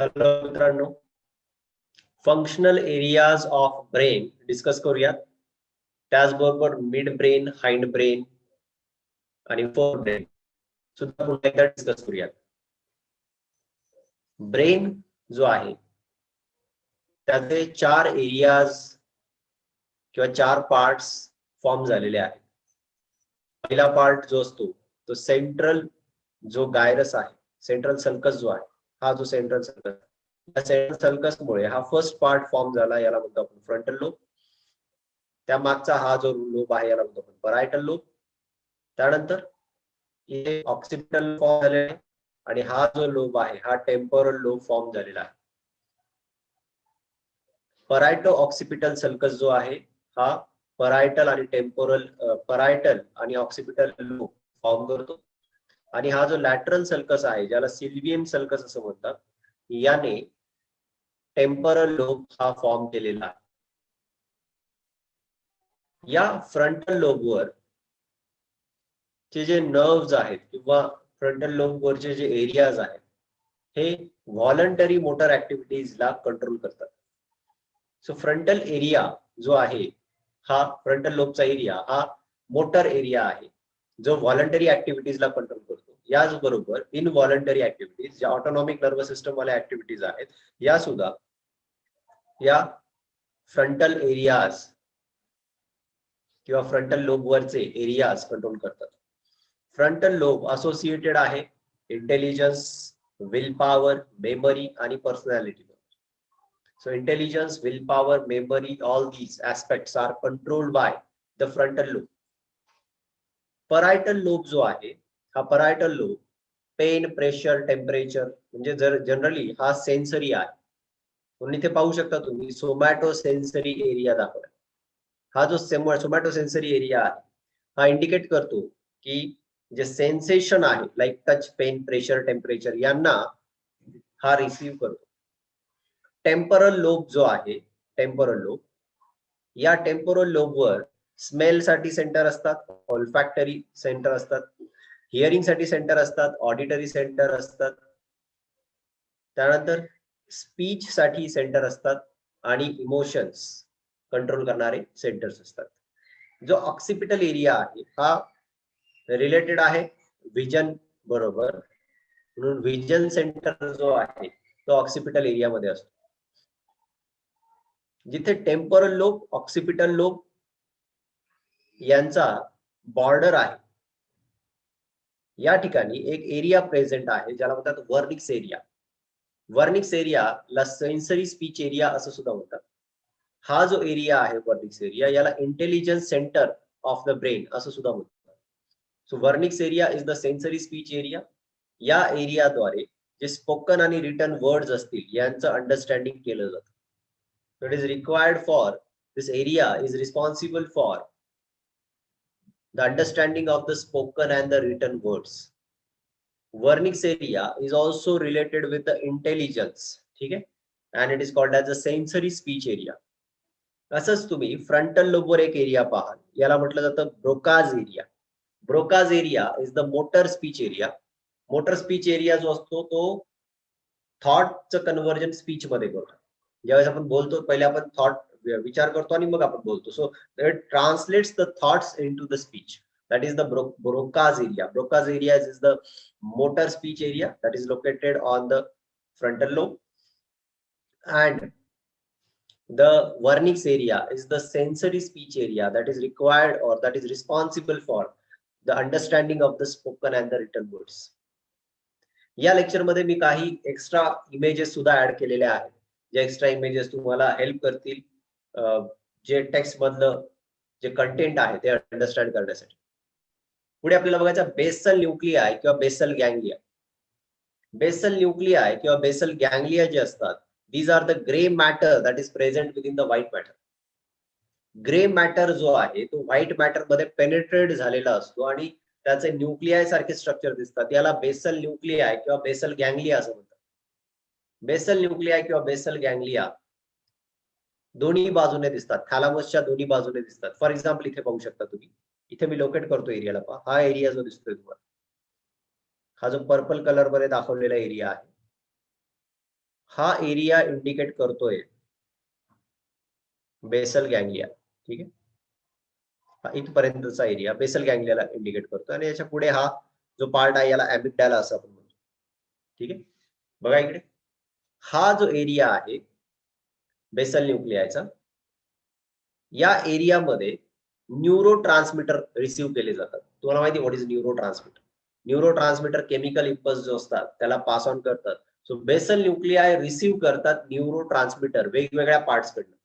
Hello मित्रांनो, functional areas of brain discuss करूया. त्याचबरोबर मिड ब्रेन, हाइंड ब्रेन आणि फोर ब्रेन सुद्धा पुन्हा एकदा डिस्कस करूया. ब्रेन जो आहे त्याचे 4 एरियाज किंवा 4 पार्ट्स फॉर्म झालेले आहेत. पहिला पार्ट जो असतो तो सेंट्रल जो गायरस आहे, सेंट्रल सल्कस जो आहे, हा जो सेंट्रल सल्कस, सेंट्रल सल्कस मुळे हा फर्स्ट पार्ट फॉर्म झाला, याला म्हणतो आपण फ्रंटल लोब. त्या मागचा हा जो लोब आहे याला म्हणतो आपण परायटल लोब. त्यानंतर इथे ऑक्सिपिटल फॉर्म झालेला आहे आणि हा जो लोब आहे हा टेम्पोरल लोब फॉर्म झालेला आहे. परायटो ऑक्सिपिटल सल्कस जो आहे हा परायटल आणि टेम्पोरल, परायटल आणि ऑक्सिपिटल लोब फॉर्म करतो. आणि हा जो लॅटरल सल्कस आहे ज्याला सिल्वियम सल्कस असं म्हणतात, याने टेम्पोरल लोब हा फॉर्म केलेला आहे. या फ्रंटल लोबवर चे जे नर्व्स आहेत किंवा फ्रंटल लोबवरचे जे एरियाज आहेत हे व्हॉलंटरी मोटर ऍक्टिव्हिटीजला कंट्रोल करतात. सो फ्रंटल एरिया जो आहे हा फ्रंटल लोबचा एरिया हा मोटर एरिया आहे जो व्हॉलंटरी ऍक्टिव्हिटीजला कंट्रोल करतो. याचबरोबर इनव्हॉलंटरी ऍक्टिव्हिटीज, ज्या ऑटोनॉमिक नर्वस सिस्टम वाल्या ऍक्टिव्हिटीज आहेत, या सुद्धा या फ्रंटल एरियाज किंवा फ्रंटल लोबवरचे एरियाज कंट्रोल करतात. फ्रंटल लोब असोसिएटेड आहे इंटेलिजन्स, विल पॉवर, मेमरी आणि personality. So intelligence, willpower, memory, all these aspects are controlled by the frontal lobe. Parietal lobe जो आहे हा parietal lobe pain, pressure, temperature म्हणजे generally हा sensory आहे. म्हणून इथे पाहू शकता तुम्ही सोमॅटो सेन्सरी एरिया दाखवला. हा जो सोमॅटो सेन्सरी एरिया आहे हा इंडिकेट करतो की जे सेन्सेशन आहे like touch, pain, pressure, temperature यांना हा रिसीव्ह करतो. टेम्पोरल लोब जो आहे, टेम्पोरल लोब, या टेम्पोरल लोबवर स्मेल साठी सेंटर असतात, ऑल्फॅक्टरी सेंटर असतात, हिअरिंग साठी सेंटर असतात, ऑडिटरी सेंटर असतात, त्यानंतर स्पीच साठी सेंटर असतात आणि इमोशन्स कंट्रोल करणारे सेंटर्स असतात. जो ऑक्सिपिटल एरिया आहे हा रिलेटेड आहे विजन बरोबर, म्हणून विजन सेंटर जो आहे तो ऑक्सिपिटल एरिया मध्ये असतो. जिथे टेम्पोरल लोब, ऑक्सिपिटल लोब यांचा बॉर्डर आहे, या ठिकाणी एक एरिया प्रेझेंट आहे ज्याला म्हणतात वर्निक्स एरिया. वर्निक्स एरियाला सेन्सरी स्पीच एरिया असं सुद्धा म्हणतात. हा जो एरिया आहे वर्निक्स एरिया याला intelligence centre of the brain असं सुद्धा म्हणतात. So Wernicke's area is the sensory speech area. या एरियाद्वारे जे स्पोकन आणि रिटन वर्ड्स असतील यांचं अंडरस्टँडिंग केलं जातं. It is required for this area is responsible for the understanding of the spoken and the written words. Vernix area is also related with the intelligence, ठीक आहे, and it is called as a sensory speech area. असंच तुम्ही frontal लोबवर एक area पहा, याला म्हटलं जातं Broca's area. Broca's area is the motor speech area. Motor speech area जो असतो तो थॉटचं कन्व्हर्जन स्पीच मध्ये करतो. ज्यावेळेस आपण बोलतो पहिले आपण थॉट विचार करतो आणि मग आपण बोलतो. So it translates the thoughts into the speech. That is the Broca's area. Broca's area is the motor speech area that is located on the frontal lobe, and the vernix area is the sensory speech area that is required or that is responsible for the understanding of the spoken and the written words. या lecture मध्ये मी काही extra images सुद्धा add केलेल्या आहेत, जे extra images तुम्हाला help करतील जे टेक्स्ट मधलं जे कंटेंट आहे ते अंडरस्टँड करण्यासाठी. पुढे आपल्याला बघायचं बेसल न्यूक्लियाय किंवा बेसल गँग्लिया. बेसल न्यूक्लियाय किंवा बेसल गँग्लिया जे असतात, these are the grey matter that is present within the white matter. Grey matter जो आहे तो व्हाईट मॅटर मध्ये पेनिट्रेट झालेला असतो आणि त्याचे न्यूक्लियाय सारखे स्ट्रक्चर दिसतात. याला बेसल न्यूक्लियाय किंवा बेसल गँग्लिया असं म्हणतात. बेसल न्यूक्लियाय किंवा बेसल गँग्लिया दोन्ही बाजूने दिसतात, थॅलामसच्या दोन्ही बाजूने दिसतात. फॉर एक्झाम्पल इथे पाहू शकता तुम्ही, इथे मी लोकेट करतो एरियाला, पहा हा एरिया जो दिसतोय तुम्हाला, हा जो पर्पल कलर मध्ये दाखवलेला एरिया आहे हा एरिया इंडिकेट करतोय बेसल गँगलिया. ठीक आहे, इथपर्यंतचा एरिया बेसल गँगलियाला इंडिकेट करतो आणि याच्या पुढे हा जो पार्ट आहे याला अॅमिग्डाला असं आपण म्हणतो. ठीक आहे, बघा इकडे हा जो एरिया आहे बेसल न्यूक्लियाचा, या एरियामध्ये न्यूरो ट्रान्समीटर रिसीव्ह केले जातात. तुम्हाला माहिती what is neuro transmitter? Neuro transmitter chemical impulse जो असतात त्याला पास ऑन करतात. सो बेसल न्यूक्लियाय रिसीव्ह करतात न्यूरो ट्रान्समीटर वेगवेगळ्या पार्ट्स कडनं,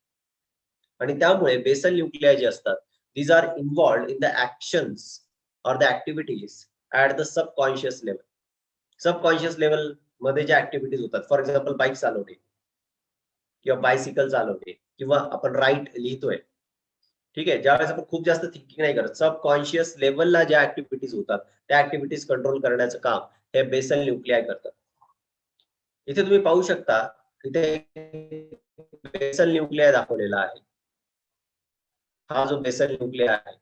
आणि त्यामुळे बेसल न्यूक्लियाय जे असतात these are involved in the actions or the activities at the subconscious level. Subconscious level मध्ये ज्या ऍक्टिव्हिटीज होतात, फॉर एक्झाम्पल बाईक चालवणे किंवा बायसिकल चालवणे किंवा आपण राईट लिहितोय. ठीक आहे, ज्यावेळेस आपण खूप जास्त थिंकिंग नाही करत, सबकॉन्शियस लेवलला ज्या ऍक्टिव्हिटीज होतात त्या ऍक्टिव्हिटीज कंट्रोल करण्याचं काम हे बेसल न्यूक्लियाय करतात. इथे तुम्ही पाहू शकता, इथे बेसल न्यूक्लियाय दाखवलेला आहे. हा जो बेसल न्यूक्लियाय आहे,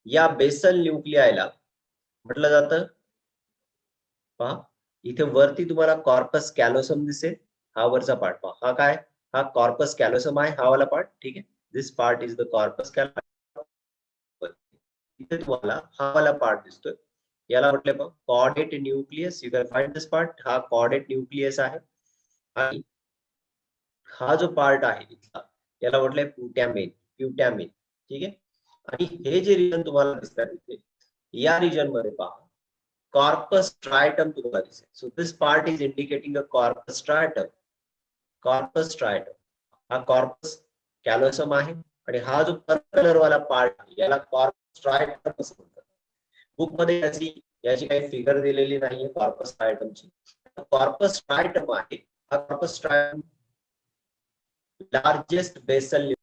या बेसल न्यूक्लियायला म्हटलं जातं, पहा इथे वरती तुम्हाला कॉर्पस कॅलोसम दिसेल. हा वरचा पार्ट पहा, हा काय, हा कॉर्पस कॅलोसम आहे, हा वाला पार्ट. ठीक आहे, दिस part is the corpus callosum. इथे तुम्हाला हा वाला पार्ट दिसतोय, याला म्हटले पहा chordate nucleus. You can find this part. हा कॉर्डेट न्यूक्लियस आहे आणि हा जो पार्ट आहे इथला याला म्हटलंय प्युटॅमिन. प्युटॅमिन. ठीक आहे, आणि हे जे रिजन तुम्हाला दिसतात इथे, या रिजन मध्ये पहा कॉर्पस स्ट्रायटम तुम्हाला दिसेल. So this part is indicating a corpus striatum. Corpus striatum हा कॉर्पस कॅलोसम आहे आणि हा जो पर्पल वाला पार्ट आहे याला कॉर्पस स्ट्रायटम असं म्हणतात. बुक मध्ये याची काही फिगर दिलेली नाहीये कॉर्पस स्ट्रायटमची. कॉर्पस स्ट्रायटम आहे, हा corpus striatum largest basal.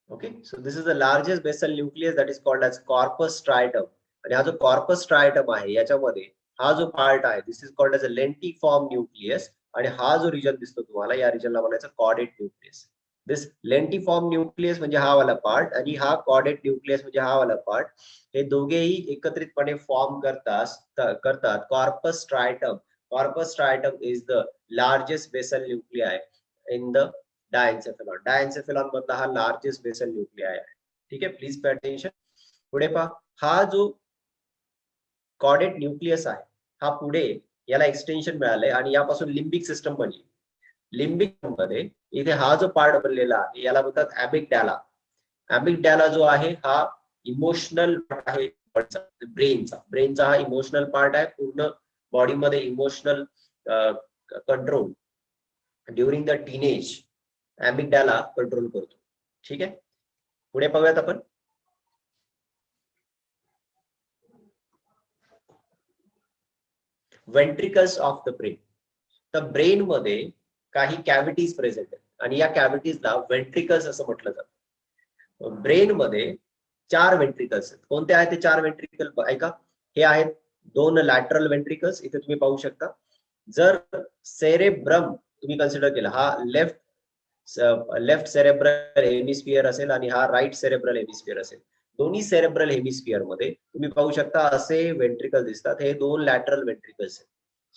Okay, so this is the largest basal nucleus that is called as corpus striatum. आणि हा जो कॉर्पस स्ट्रायटम आहे याच्यामध्ये हा जो पार्ट आहे this is called as a lentiform nucleus, आणि हा जो रिजन दिसतो तुम्हाला या रिजनला म्हणायचं caudate nucleus. This lentiform nucleus म्हणजे हा वाला पार्ट आणि हा कॉर्डेट न्यूक्लियस म्हणजे हा वाला पार्ट. हे दोघेही एकत्रितपणे फॉर्म करतात corpus striatum. Corpus striatum is the largest basal nuclei in the diencephalon. Diencephalon मधला हा लार्जेस्ट बेसल न्यूक्लियाय आहे. ठीक आहे, प्लीज पे अटेन्शन. पुढे पहा, हा जो कॉर्डेट न्यूक्लियस आहे हा पुढे याला एक्सटेन्शन मिळालंय आणि यापासून लिम्बिक सिस्टम बनली. लिम्बिक मध्ये इथे हा जो पार्ट बनलेला आहे याला म्हणतात अॅमिग्डाला. अॅमिग्डाला जो आहे हा इमोशनल पार्ट आहे ब्रेनचा. ब्रेनचा हा इमोशनल पार्ट आहे. पूर्ण बॉडीमध्ये emotional control during the teenage amygdala control करतो. ठीक आहे, पुढे पाहूयात आपण. Ventricles of the brain. तर ब्रेन मध्ये काही कॅव्हिटीज प्रेझेंट आहेत आणि या कॅव्हिटीजला वेंट्रिकल्स असं म्हटलं जातं. ब्रेन मध्ये 4 वेंट्रिकल्स आहेत. कोणते आहेत ते 4 वेंट्रिकल ऐका. हे आहेत 2 लॅटरल वेंट्रिकल्स, इथे तुम्ही पाहू शकता. जर सेरेब्रम तुम्ही कन्सिडर केला, हा लेफ्ट सेरेब्रल हेमिस्फियर असेल आणि हा राईट सेरेब्रल हेमिस्फियर असेल. दोन्ही सेरेब्रल हेमिस्फियर मध्ये तुम्ही पाहू शकता असे वेंट्रिकल दिसतात. हे 2 लॅटरल वेंट्रिकल्स आहेत.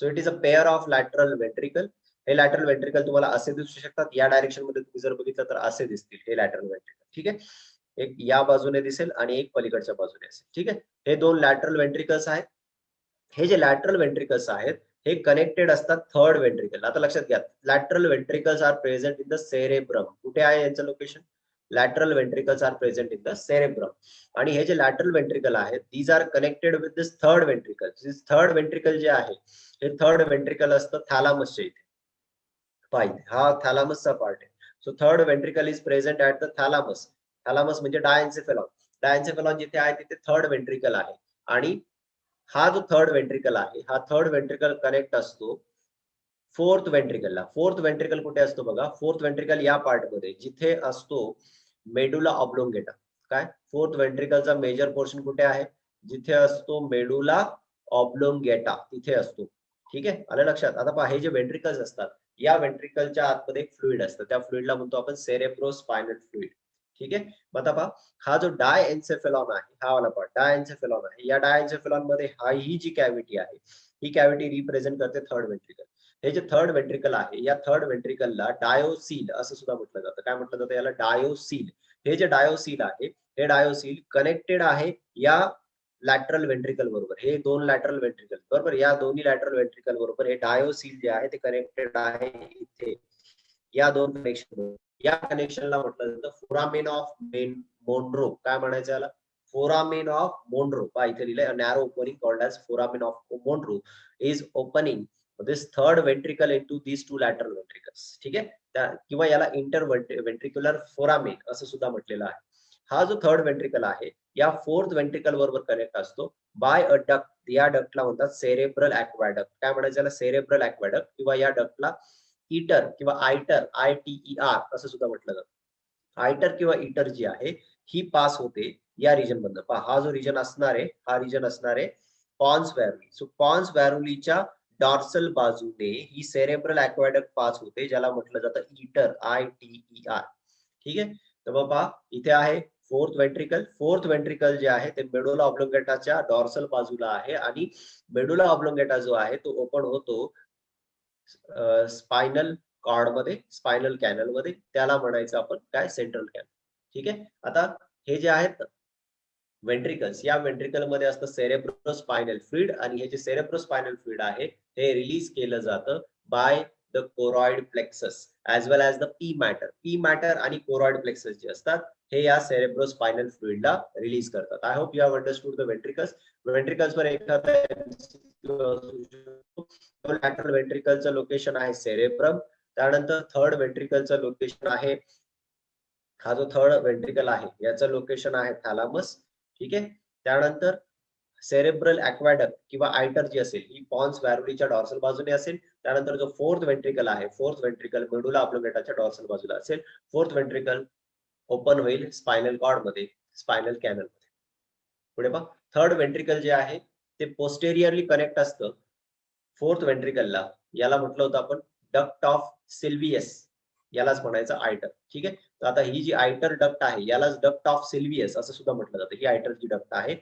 So it is a pair of lateral ventricle. हे लॅटरल वेंट्रिकल तुम्हाला असे दिसू शकतात. या डायरेक्शन मध्ये तुम्ही जर बघितलं तर असे दिसतील हे लॅटरल वेंट्रिकल. ठीक आहे, एक या बाजूने दिसेल आणि एक पलीकडच्या बाजूने असेल. ठीक आहे, हे 2 लॅटरल वेंट्रिकल्स आहेत. हे जे लॅटरल वेंट्रिकल्स आहेत हे कनेक्टेड असतात थर्ड वेंट्रिकल. आता लक्षात घ्या, lateral ventricles are present in the cerebrum. कुठे आहे यांचं location? Lateral ventricles are present in the cerebrum. आणि हे जे लॅटरल वेंट्रिकल आहेत these are connected with this third ventricle. This third ventricle जे आहे हे थर्ड वेंट्रिकल असतं थॅलामसच्या इथे. पाहिजे हा थॅलामसचा पार्ट आहे. So third ventricle is present at the thalamus. Thalamus म्हणजे डायन्सेफेलॉन. डायन्सेफेलॉन जिथे आहे तिथे थर्ड वेंट्रिकल आहे. आणि हा जो थर्ड वेंट्रिकल आहे हा थर्ड वेंट्रिकल कनेक्ट असतो फोर्थ वेंट्रिकलला. फोर्थ वेंट्रिकल कुठे असतो बघा, फोर्थ वेंट्रिकल या पार्ट मध्ये जिथे असतो मेडुला ऑब्लोंगेटा. काय, फोर्थ वेंट्रिकलचा मेजर पोर्शन कुठे आहे? जिथे असतो मेडुला ऑब्लोंगेटा तिथे असतो. ठीक आहे, आलं लक्षात. आता पहा, हे जे वेंट्रिकल्स असतात या वेंट्रिकलच्या आतमध्ये एक फ्लुइड असतं, त्या फ्लुइडला म्हणतो आपण सेरेब्रोस्पायनल फ्लुइड. ठीक आहे. मग आता पहा, हा जो डायएन्सेफेलॉन आहे, हा वाला पार्ट डायएन्सेफेलॉन आहे. या डायएन्सेफेलॉन मध्ये ही जी कॅव्हिटी आहे, ही कॅव्हिटी रिप्रेझेंट करते थर्ड वेंट्रिकल. हे जे थर्ड वेंट्रिकल आहे, या थर्ड वेंट्रिकलला डायोसील असं सुद्धा म्हटलं जातं. काय म्हटलं जातं याला? डायोसील. हे जे डायोसील आहे, हे डायोसील कनेक्टेड आहे या लॅटरल वेंट्रिकल बरोबर. हे दोन लॅटरल वेंट्रिकल बरोबर, या दोन्ही लॅटरल वेंट्रिकल बरोबर हे डायोसील जे आहे ते कनेक्टेड आहे इथे या दोन कनेक्शन. या कनेक्शनला म्हटलं जातं फोरामेन ऑफ मोन्ड्रो. काय म्हणायचं याला? Foramen of Monro. पहा इथे लिहिलंय, narrow opening called as foramen of Monro is opening this third ventricle into these two lateral ventricles. ठीक आहे. किंवा याला इंटर वेंट्रिक्युलर फोरामेन असं सुद्धा म्हटलेलं आहे. हा जो थर्ड वेंट्रिकल आहे, या फोर्थ वेंट्रिकल बरोबर कनेक्ट असतो बाय अ डक्ट. या डक्टला म्हणतात सेरेब्रल ॲक्वाडक्ट. काय म्हणायचं याला? सेरेब्रल ॲक्वाडक्ट. किंवा या डक्टला ईटर किंवा आयटर, ITER असं सुद्धा म्हटलं जातं. आयटर किंवा ईटर जी आहे, ही पास होते या रिजन मधनं. पहा, हा जो रिजन असणार आहे, हा रिजन असणार आहे पॉन्स व्हॅरुली. सो पॉन्स व्हॅरुलीच्या डॉर्सल बाजूने ही सेरेब्रल ॲक्वाडक्ट पास होते, ज्याला म्हटलं जातं ईटर, ITER. ठीक आहे. तर मग पहा, इथे आहे फोर्थ वेंट्रिकल. फोर्थ वेंट्रिकल जे आहे ते मेडुला ऑब्लोंगेटाच्या डॉर्सल बाजूला आहे आणि मेडुला ऑब्लोंगेटा जो आहे तो ओपन होतो स्पायनल कॉर्ड मध्ये, स्पायनल कॅनल मध्ये. त्याला म्हणायचं आपण काय? Central canal. ठीक आहे. आता हे जे आहेत वेंट्रिकल्स, या वेंट्रिकल मध्ये असतं सेरेब्रोस्पायनल फ्लुइड आणि हे जे सेरेब्रोस्पायनल फ्लुइड आहे हे रिलीज केलं जातं by the choroid plexus as well as the P matter. P matter आणि कोरॉइड प्लेक्सस जे असतात हे या सेरेब्रोस्पायनल फ्लुइडला रिलीज करतात. I hope you have understood the ventricles. Ventricles वर एखादा लॅटरल वेंट्रिकलचं लोकेशन आहे सेरेब्रम. त्यानंतर थर्ड वेंट्रिकलचं लोकेशन आहे, हा जो थर्ड वेंट्रिकल आहे याचं लोकेशन आहे थॅलामस. ठीक आहे. त्यानंतर सेरेब्रल ॲक्वाडक्ट किंवा आयटर जी असेल ही पॉन्स व्हॅरुलीच्या डॉर्सल बाजूने असेल. त्यानंतर जो फोर्थ वेंट्रिकल आहे, फोर्थ वेंट्रिकल मेडुला ऑब्लोंगेटाच्या डॉर्सल बाजूला असेल. फोर्थ वेंट्रिकल ओपन होईल स्पायनल कॉर्ड मध्ये, स्पायनल कॅनल मध्ये. पुढे पहा, थर्ड वेंट्रिकल जे आहे ते पोस्टेरियरली कनेक्ट असतं फोर्थ वेंट्रिकलला. याला म्हटलं होतं आपण डक्ट ऑफ सिल्वियस, यालाच म्हणायचं आयटर. ठीक आहे. तर आता ही जी आयटर डक्ट आहे यालाच डक्ट ऑफ सिल्वियस असं सुद्धा म्हटलं जातं. ही आयटर जी डक्ट आहे,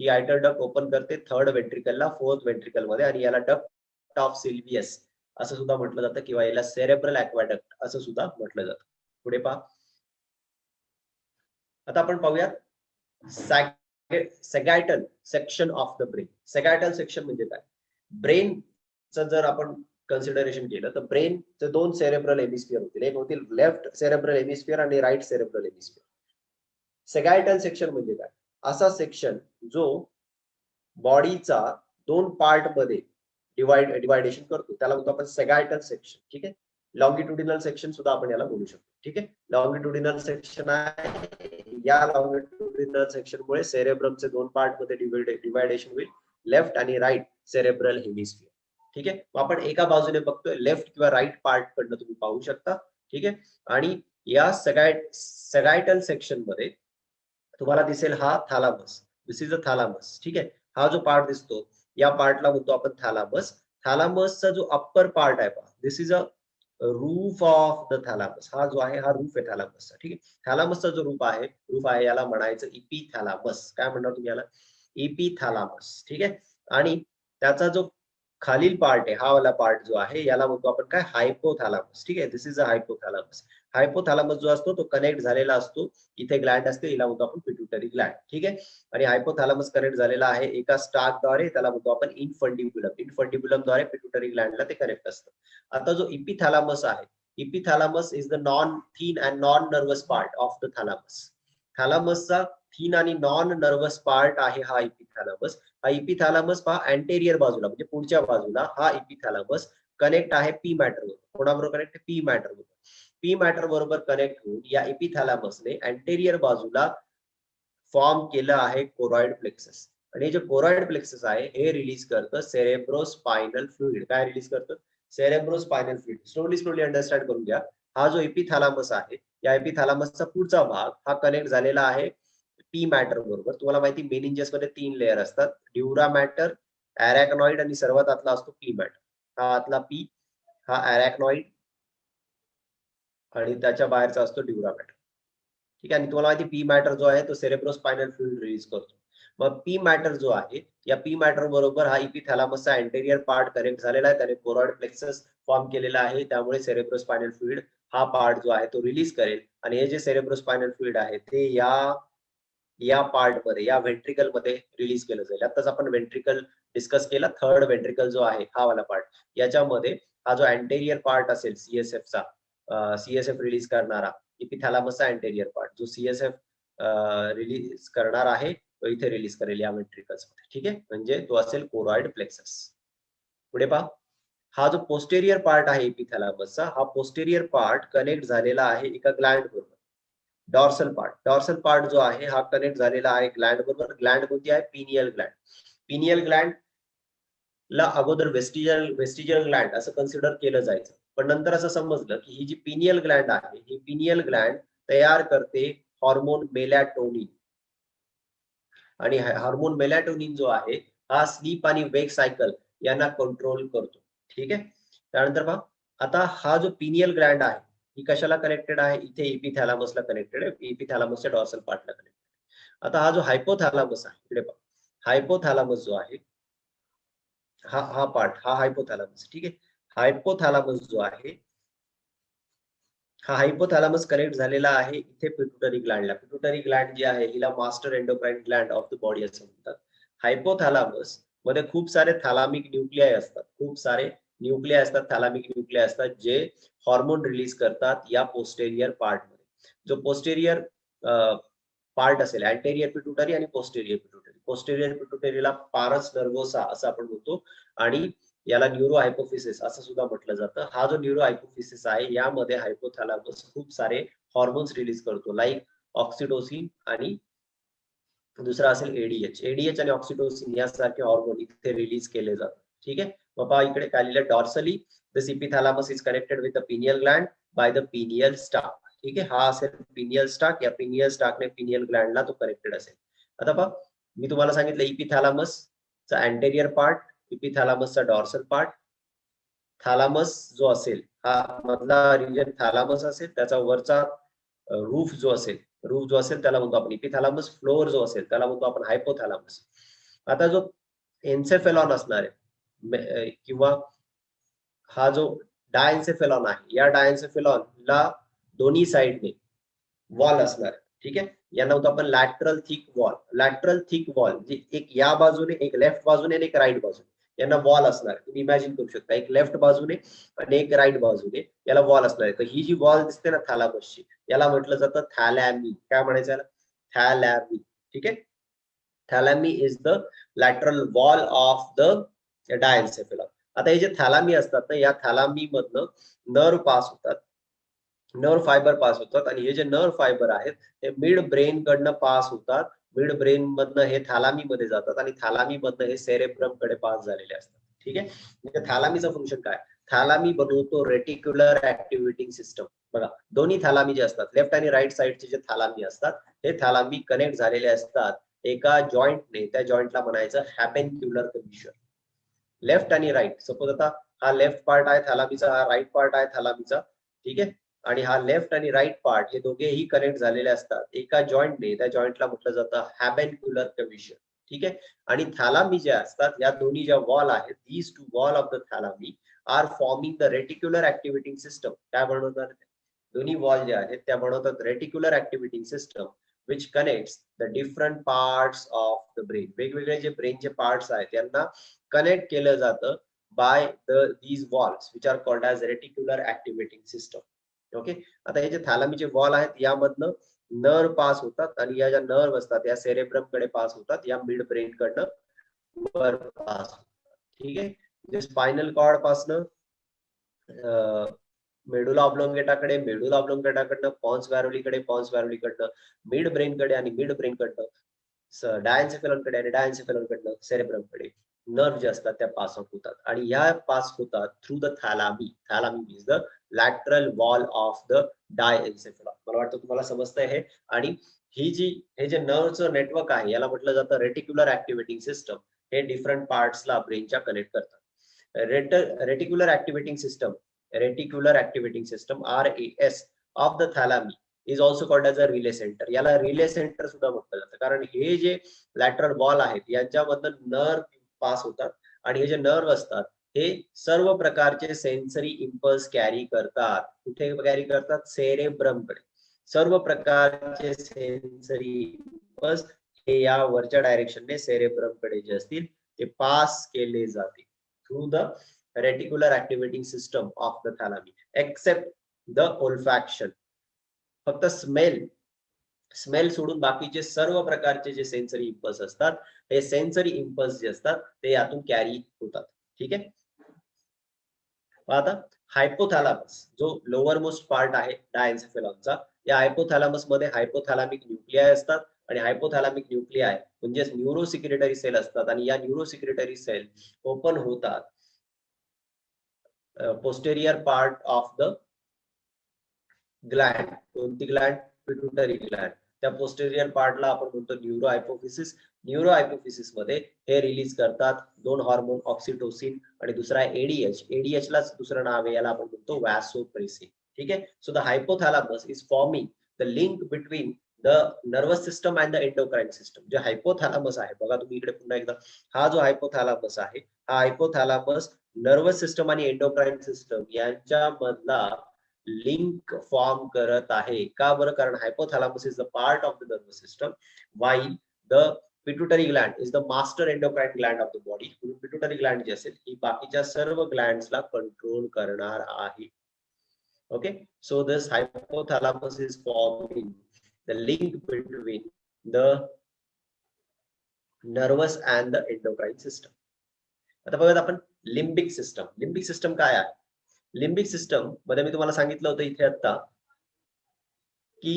ही आयटर डक्ट ओपन करते थर्ड वेंट्रिकलला, फोर्थ वेंट्रिकल मध्ये, आणि याला डक्ट ऑफ सिल्वियस असं सुद्धा म्हटलं जातं किंवा याला सेरेब्रल ॲक्वाडक्ट असं सुद्धा म्हटलं जातं. पुढे पहा, आता आपण पाहूयात sagittal section of the brain. Sagittal section म्हणजे काय? ब्रेनचं जर आपण कन्सिडरेशन केलं तर ब्रेनचे दोन सेरेब्रल हेमिस्फिअर होतील. एक होतील लेफ्ट सेरेब्रल हेमिस्फिअर आणि राईट सेरेब्रल हेमिस्फिअर. सॅगॅटल सेक्शन म्हणजे काय? असा सेक्शन जो बॉडीचा दोन पार्ट मध्ये डिवायडेशन करतो, त्याला म्हणतो आपण सॅगॅटल सेक्शन. ठीक आहे. लॉंगिट्युडिनल सेक्शन सुद्धा आपण याला बोलू शकतो. ठीक आहे. लॉंगिट्युडिनल सेक्शन आहे, या लॉंगिट्युडिनल सेक्शन मुळे सेरेब्रमचे दोन पार्ट मध्ये डिवायडेशन होईल, लेफ्ट आणि राईट सेरेब्रल हेमिस्फिअर. ठीक आहे. आपण एका बाजूने बघतोय, लेफ्ट किंवा राईट पार्ट कडनं तुम्ही पाहू शकता. ठीक आहे. आणि या सॅगॅटल सेक्शन मध्ये तुम्हाला दिसेल हा थॅलामस. दिस इज अ थॅलामस. ठीक आहे. हा जो पार्ट दिसतो या पार्टला म्हणतो आपण थॅलामस. थॅलामसचा जो अप्पर पार्ट आहे पहा, this is a roof of the thalamus. हा जो आहे हा रूफ आहे थॅलामसचा. ठीक आहे. थॅलामसचा जो रूफ आहे याला म्हणायचं इपिथॅलामस. काय म्हणणार तुम्ही याला? इपिथॅलामस. ठीक आहे. आणि त्याचा जो खालील पार्ट आहे, हा वाला पार्ट जो आहे याला म्हणतो आपण काय? हायपोथॅलामस. ठीक आहे. दिस इज अ हायपोथॅलामस. हायपोथॅलामस जो असतो तो कनेक्ट झालेला असतो, इथे ग्लँड असते, हिला म्हणतो आपण पिट्युटरी ग्लँड. ठीक आहे. आणि हायपोथॅलामस कनेक्ट झालेला आहे एका स्टार्कद्वारे, त्याला म्हणतो आपण इन्फंडिब्युलम. इन्फंडिब्युलमद्वारे पिट्युटरी ग्लँडला ते कनेक्ट असतं. आता जो इपिथॅलामस आहे, epithalamus is the non thin and non nervous part of the thalamus. थॅलामसचा थीन आणि नॉन नर्वस पार्ट आहे हा इपिथॅलामस. हा इपिथॅलामस पहा अँटेरियर बाजूला म्हणजे पुढच्या बाजूला हा इपिथॅलामस कनेक्ट आहे पी मॅटर बरोबर. कोणाबरोबर कनेक्ट? पी मॅटर बरोबर. पी मॅटर बरोबर कनेक्ट होऊन या इपिथॅलामसने अँटेरियर बाजूला फॉर्म केलं आहे कोरॉइड प्लेक्सस. आणि जे कोरॉइड प्लेक्सस आहे हे रिलीज करतं सेरेब्रोस्पायनल फ्लुइड. काय रिलीज करतं? Cerebrospinal fluid. स्लोली अंडरस्टँड करून घ्या. हा जो एपिथॅलामस आहे, या एपिथॅलामसचा पुढचा भाग हा कनेक्ट झालेला आहे पी मॅटर बरोबर. तुम्हाला माहिती मेनिंजस मध्ये 3 लेयर असतात, ड्युरा मॅटर, अरॅक्नॉइड आणि सर्वात आतला असतो पी मॅटर. हा आतला पी, हा अरॅक्नॉइड आणि त्याच्या बाहेरचा असतो ड्युरा मॅटर. ठीक आहे. आणि तुम्हाला माहिती पी मॅटर जो आहे तो सेरेब्रोस्पायनल फ्लुइड रिलीज करतो. मग पी मॅटर जो आहे या पी मॅटर बरोबर हा इपिथॅलामसचा अँटेरियर पार्ट कनेक्ट झालेला आहे, त्याने कोरॉइड प्लेक्सस फॉर्म केलेला आहे, त्यामुळे सेरेब्रोस्पायनल फ्लुइड हा पार्ट जो आहे तो रिलीज करेल. आणि हे जे सेरेब्रोस्पायनल फ्लुइड आहे ते या पार्ट मध्ये, या व्हेंट्रिकल मध्ये रिलीज केलं जाईल. आताच आपण व्हेंट्रिकल डिस्कस केला, थर्ड व्हेंट्रिकल जो आहे हा वाला पार्ट, याच्यामध्ये हा जो अँटेरियर पार्ट असेल सीएसएफचा, सीएसएफ रिलीज करणारा इपिथॅलामसचा अँटेरियर पार्ट जो सीएसएफ रिलीज करणार आहे तो इथे रिलीज करेल या व्हेंट्रिकल्स मध्ये. ठीक आहे, म्हणजे तो असेल कोरॉइड प्लेक्सस. पुढे पहा, हा जो पोस्टेरियर पार्ट आहे इपिथॅलामसचा, हा पोस्टेरियर पार्ट कनेक्ट झालेला आहे एका ग्लँड बरोबर. डॉर्सल पार्ट जो आहे हा कनेक्ट झालेला आहे ग्लँड बरोबर. ग्लँड कोणती आहे? Pineal Gland. पिनियल ग्लँड ला अगोदर वेस्टिजियल ग्लँड असं कन्सिडर केलं जायचं, पण नंतर असं समजलं की ही जी पिनियल ग्लँड आहे ही पिनियल ग्लँड तयार करते हॉर्मोन मेलॅटोनिन. आणि हार्मोन मेलॅटोनिन जो आहे हा स्लीप आणि वेक सायकल यांना कंट्रोल करतो. ठीक आहे. त्यानंतर पहा, आता हा जो पिनियल ग्लँड आहे ही कशाला कनेक्टेड आहे? इथे इपिथॅलामसला कनेक्टेड आहे, इपिथॅलामसच्या डॉर्सल पार्टला कनेक्टेड. आता हा जो हायपोथॅलामस आहे, इकडे पहा, हायपोथॅलामस जो आहे हा पार्ट, हा हायपोथॅलामस. ठीक आहे. हायपोथॅलामस जो आहे हा हायपोथॅलामस कनेक्ट झालेला आहे इथे पिट्युटरी ग्लँडला. पिट्युटरी ग्लँड जी आहे हिला master endocrine Gland of the body असं म्हणतात. हायपोथॅलामस मध्ये खूप सारे थॅलामिक न्यूक्लियाय असतात, खूप सारे न्यूक्लियाय असतात, थॅलामिक न्यूक्लियाय असतात जे हॉर्मोन रिलीज करतात या पोस्टेरियर पार्ट मध्ये. जो पोस्टेरियर पार्ट असेल, अँटेरियर पिट्युटरी आणि पोस्टेरियर पिट्युटरी. पोस्टेरियर पिट्युटरीला पारस नर्वोसा असं आपण म्हणतो आणि याला न्यूरो हायपोफिसिस असं सुद्धा म्हटलं जातं. हा जो न्यूरो हायपोफिसिस आहे यामध्ये हायपोथॅलामस खूप सारे हॉर्मोन्स रिलीज करतो, लाईक ऑक्सिटोसिन आणि दुसरा असेल एडीएच आणि ऑक्सिटोसिन यासारखे हॉर्मोन इथे रिलीज केले जातात. ठीक आहे. मग पहा इकडे काय लिहिलं, dorsally this epithalamus is connected with the pineal gland by the pineal stalk. ठीक आहे, हा असेल पिनियल स्टाक. या पिनियल स्टाकने पिनियल ग्लँडला तो कनेक्टेड असेल. आता पहा, मी तुम्हाला सांगितलं इपिथॅलामसचा अँटेरियर पार्ट, इपिथॅलामसचा डॉर्सल पार्ट. थॅलामस जो असेल हा मधला रिजन थॅलामस असेल, त्याचा वरचा रूफ जो असेल त्याला म्हणतो आपण इपिथॅलामस. फ्लोअर जो असेल त्याला म्हणतो आपण हायपोथॅलामस. आता जो एन्सेफेलॉन असणार आहे किंवा हा जो डायएन्सेफेलॉन आहे, या डायएन्सेफेलॉनला दोन्ही साइडने वॉल असणार आहे. ठीक आहे, यांना म्हणतो आपण lateral thick wall. Lateral thick wall जी एक या बाजूने, एक लेफ्ट बाजूने आणि एक राईट बाजूने यांना वॉल असणार. तुम्ही इमॅजिन करू शकता, एक लेफ्ट बाजूने आणि एक राईट बाजूने याला वॉल असणार आहे. तर ही जी वॉल दिसते ना थॅलामसची, याला म्हटलं जातं थॅलॅमी. काय म्हणायचं याला? थॅलॅमी. ठीक आहे, thalami is the lateral wall of the diencephalon. आता हे जे थॅलामी असतात ना, या थॅलामी मधनं नर्व पास होतात, नर्व फायबर पास होतात आणि हे जे नर्व फायबर आहेत हे मिड ब्रेन कडनं पास होतात. मिड ब्रेन मधनं हे थॅलामी मध्ये जातात आणि थॅलामी मधनं हे सेरेब्रम कडे पास झालेले असतात. ठीक आहे, म्हणजे थॅलामीचं फंक्शन काय? थॅलामी बनवतो रेटिक्युलर ऍक्टिव्हिटिंग सिस्टम. बघा, दोन्ही थॅलामी जे असतात, लेफ्ट आणि राईट साइडचे जे थॅलामी असतात, हे थॅलामी कनेक्ट झालेले असतात एका जॉईंटने. त्या जॉईंटला म्हणायचं हॅपेन्क्युलर कमिशन. लेफ्ट आणि राईट, सपोज आता हा लेफ्ट पार्ट आहे थॅलामीचा, हा राईट पार्ट आहे थॅलामीचा. ठीक आहे, आणि हा लेफ्ट आणि राईट पार्ट हे दोघेही कनेक्ट झालेले असतात एका जॉईंटने. त्या जॉईंटला म्हटलं जातं हॅबेन्क्युलर कमिशन. ठीक आहे, आणि थॅलामी जे असतात, या दोन्ही ज्या वॉल आहेत, these two wall of the thalami are forming the reticular activating system. काय बनवतात? दोन्ही वॉल जे आहेत त्या बनवतात reticular activating system which connects the different parts of the brain. वेगवेगळे जे ब्रेनचे पार्ट्स आहेत त्यांना कनेक्ट केलं जातं by these walls which are called as reticular activating system. Okay, आता हे जे थॅलामीचे वॉल आहेत यामधनं नर्व पास होतात आणि या ज्या नर्व असतात या सेरेब्रम कडे पास होतात, या मिड ब्रेन कडनं वर पास होतात. ठीक आहे, म्हणजे स्पायनल कॉर्ड पासनं मेडुला ऑब्लोंगेटाकडे, मेडुला ऑब्लोंगेटाकडनं पॉन्स व्हॅरोलीकडे, पॉन्स व्हॅरोलीकडनं मिड ब्रेन कडे आणि मिड ब्रेन कडनं डायएन्सेफेलॉन कडे आणि डायएन्सेफेलॉन कडनं सेरेब्रम कडे नर्व जे असतात त्या पास आउट होतात आणि या पास होतात through the thalami. Thalami is the lateral wall of the diencephalon. मला वाटतं तुम्हाला समजतंय हे. आणि हे जे नर्वचं नेटवर्क आहे याला म्हटलं जातं रेटिक्युलर ऍक्टिव्हिटिंग सिस्टम. हे डिफरंट पार्ट्सला ब्रेनच्या कनेक्ट करतात. Reticular activating system, reticular activating system RAS of the thalami is also called as a relay centre. याला रिले सेंटर सुद्धा म्हटलं जातं, कारण हे जे लॅटरल वॉल आहेत यांच्यामधून नर्व पास होतात आणि हे जे नर्व असतात हे सर्व प्रकारचे सेन्सरी इम्पल्स कॅरी करतात. कुठे कॅरी करतात? सेरेब्रम कडे. सर्व प्रकारचे सेन्सरी इम्पल्स हे या वरच्या डायरेक्शनने सेरेब्रम कडे जे असतील ते पास केले जातील through the reticular activating system of the thalami except the olfaction. फक्त स्मेल सोडून बाकीचे सर्व प्रकारचे जे सेन्सरी इम्पल्स असतात हे सेन्सरी इम्पल्स जे असतात ते यातून कॅरी होतात. ठीक आहे. आता हायपोथॅलामस जो लोअर मोस्ट पार्ट आहे डायन्सेफेलॉनचा, या हायपोथॅलामस मध्ये हायपोथॅलामिक न्यूक्लियाय असतात आणि हायपोथॅलामिक न्यूक्लियाय म्हणजे न्यूरोसिक्रेटरी सेल असतात आणि या न्यूरोसिक्रेटरी सेल ओपन होतात posterior part of the Gland. कोणती ग्लँड? Pituitary Gland. त्या पोस्टेरियर पार्टला आपण म्हणतो न्यूरो हायपोफिसिस. न्यूरो हायपोफिसिस मध्ये हे रिलीज करतात दोन हार्मोन, ऑक्सिटोसिन आणि दुसरा एडीएच. एडीएच लाच दुसरं नाव आहे, याला आपण म्हणतो वॅसोप्रेसिन. ठीक आहे. So the hypothalamus is forming the link between the nervous system and the endocrine system. जे हायपोथॅलामस आहे बघा तुम्ही इकडे पुन्हा एकदा, हा जो हायपोथॅलामस आहे हा हायपोथॅलामस नर्वस सिस्टम आणि एंडोक्राइन सिस्टम यांच्या मधला लिंक फॉर्म करत आहे. का बरं? कारण hypothalamus is the part of the nervous system while the pituitary gland is the master endocrine gland of the body. Pituitary gland जी असेल ही बाकीच्या सर्व ग्लँड्सला कंट्रोल करणार आहे. Okay. So this hypothalamus is forming the link between the nervous and the endocrine system. आता बघा आपण लिम्बिक सिस्टम. लिम्बिक सिस्टम काय आहे? लिम्बिक सिस्टम मध्ये मी तुम्हाला सांगितलं होतं इथे आता की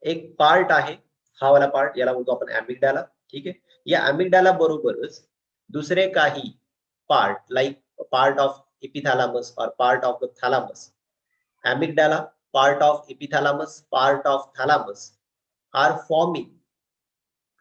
एक पार्ट आहे, हा वाला पार्ट, याला म्हणतो आपण अॅमिग्डाला. ठीक आहे. या अॅमिग्डाला बरोबरच दुसरे काही part like part of epithalamus और part of the thalamus. Amygdala, part of epithalamus, part of thalamus are forming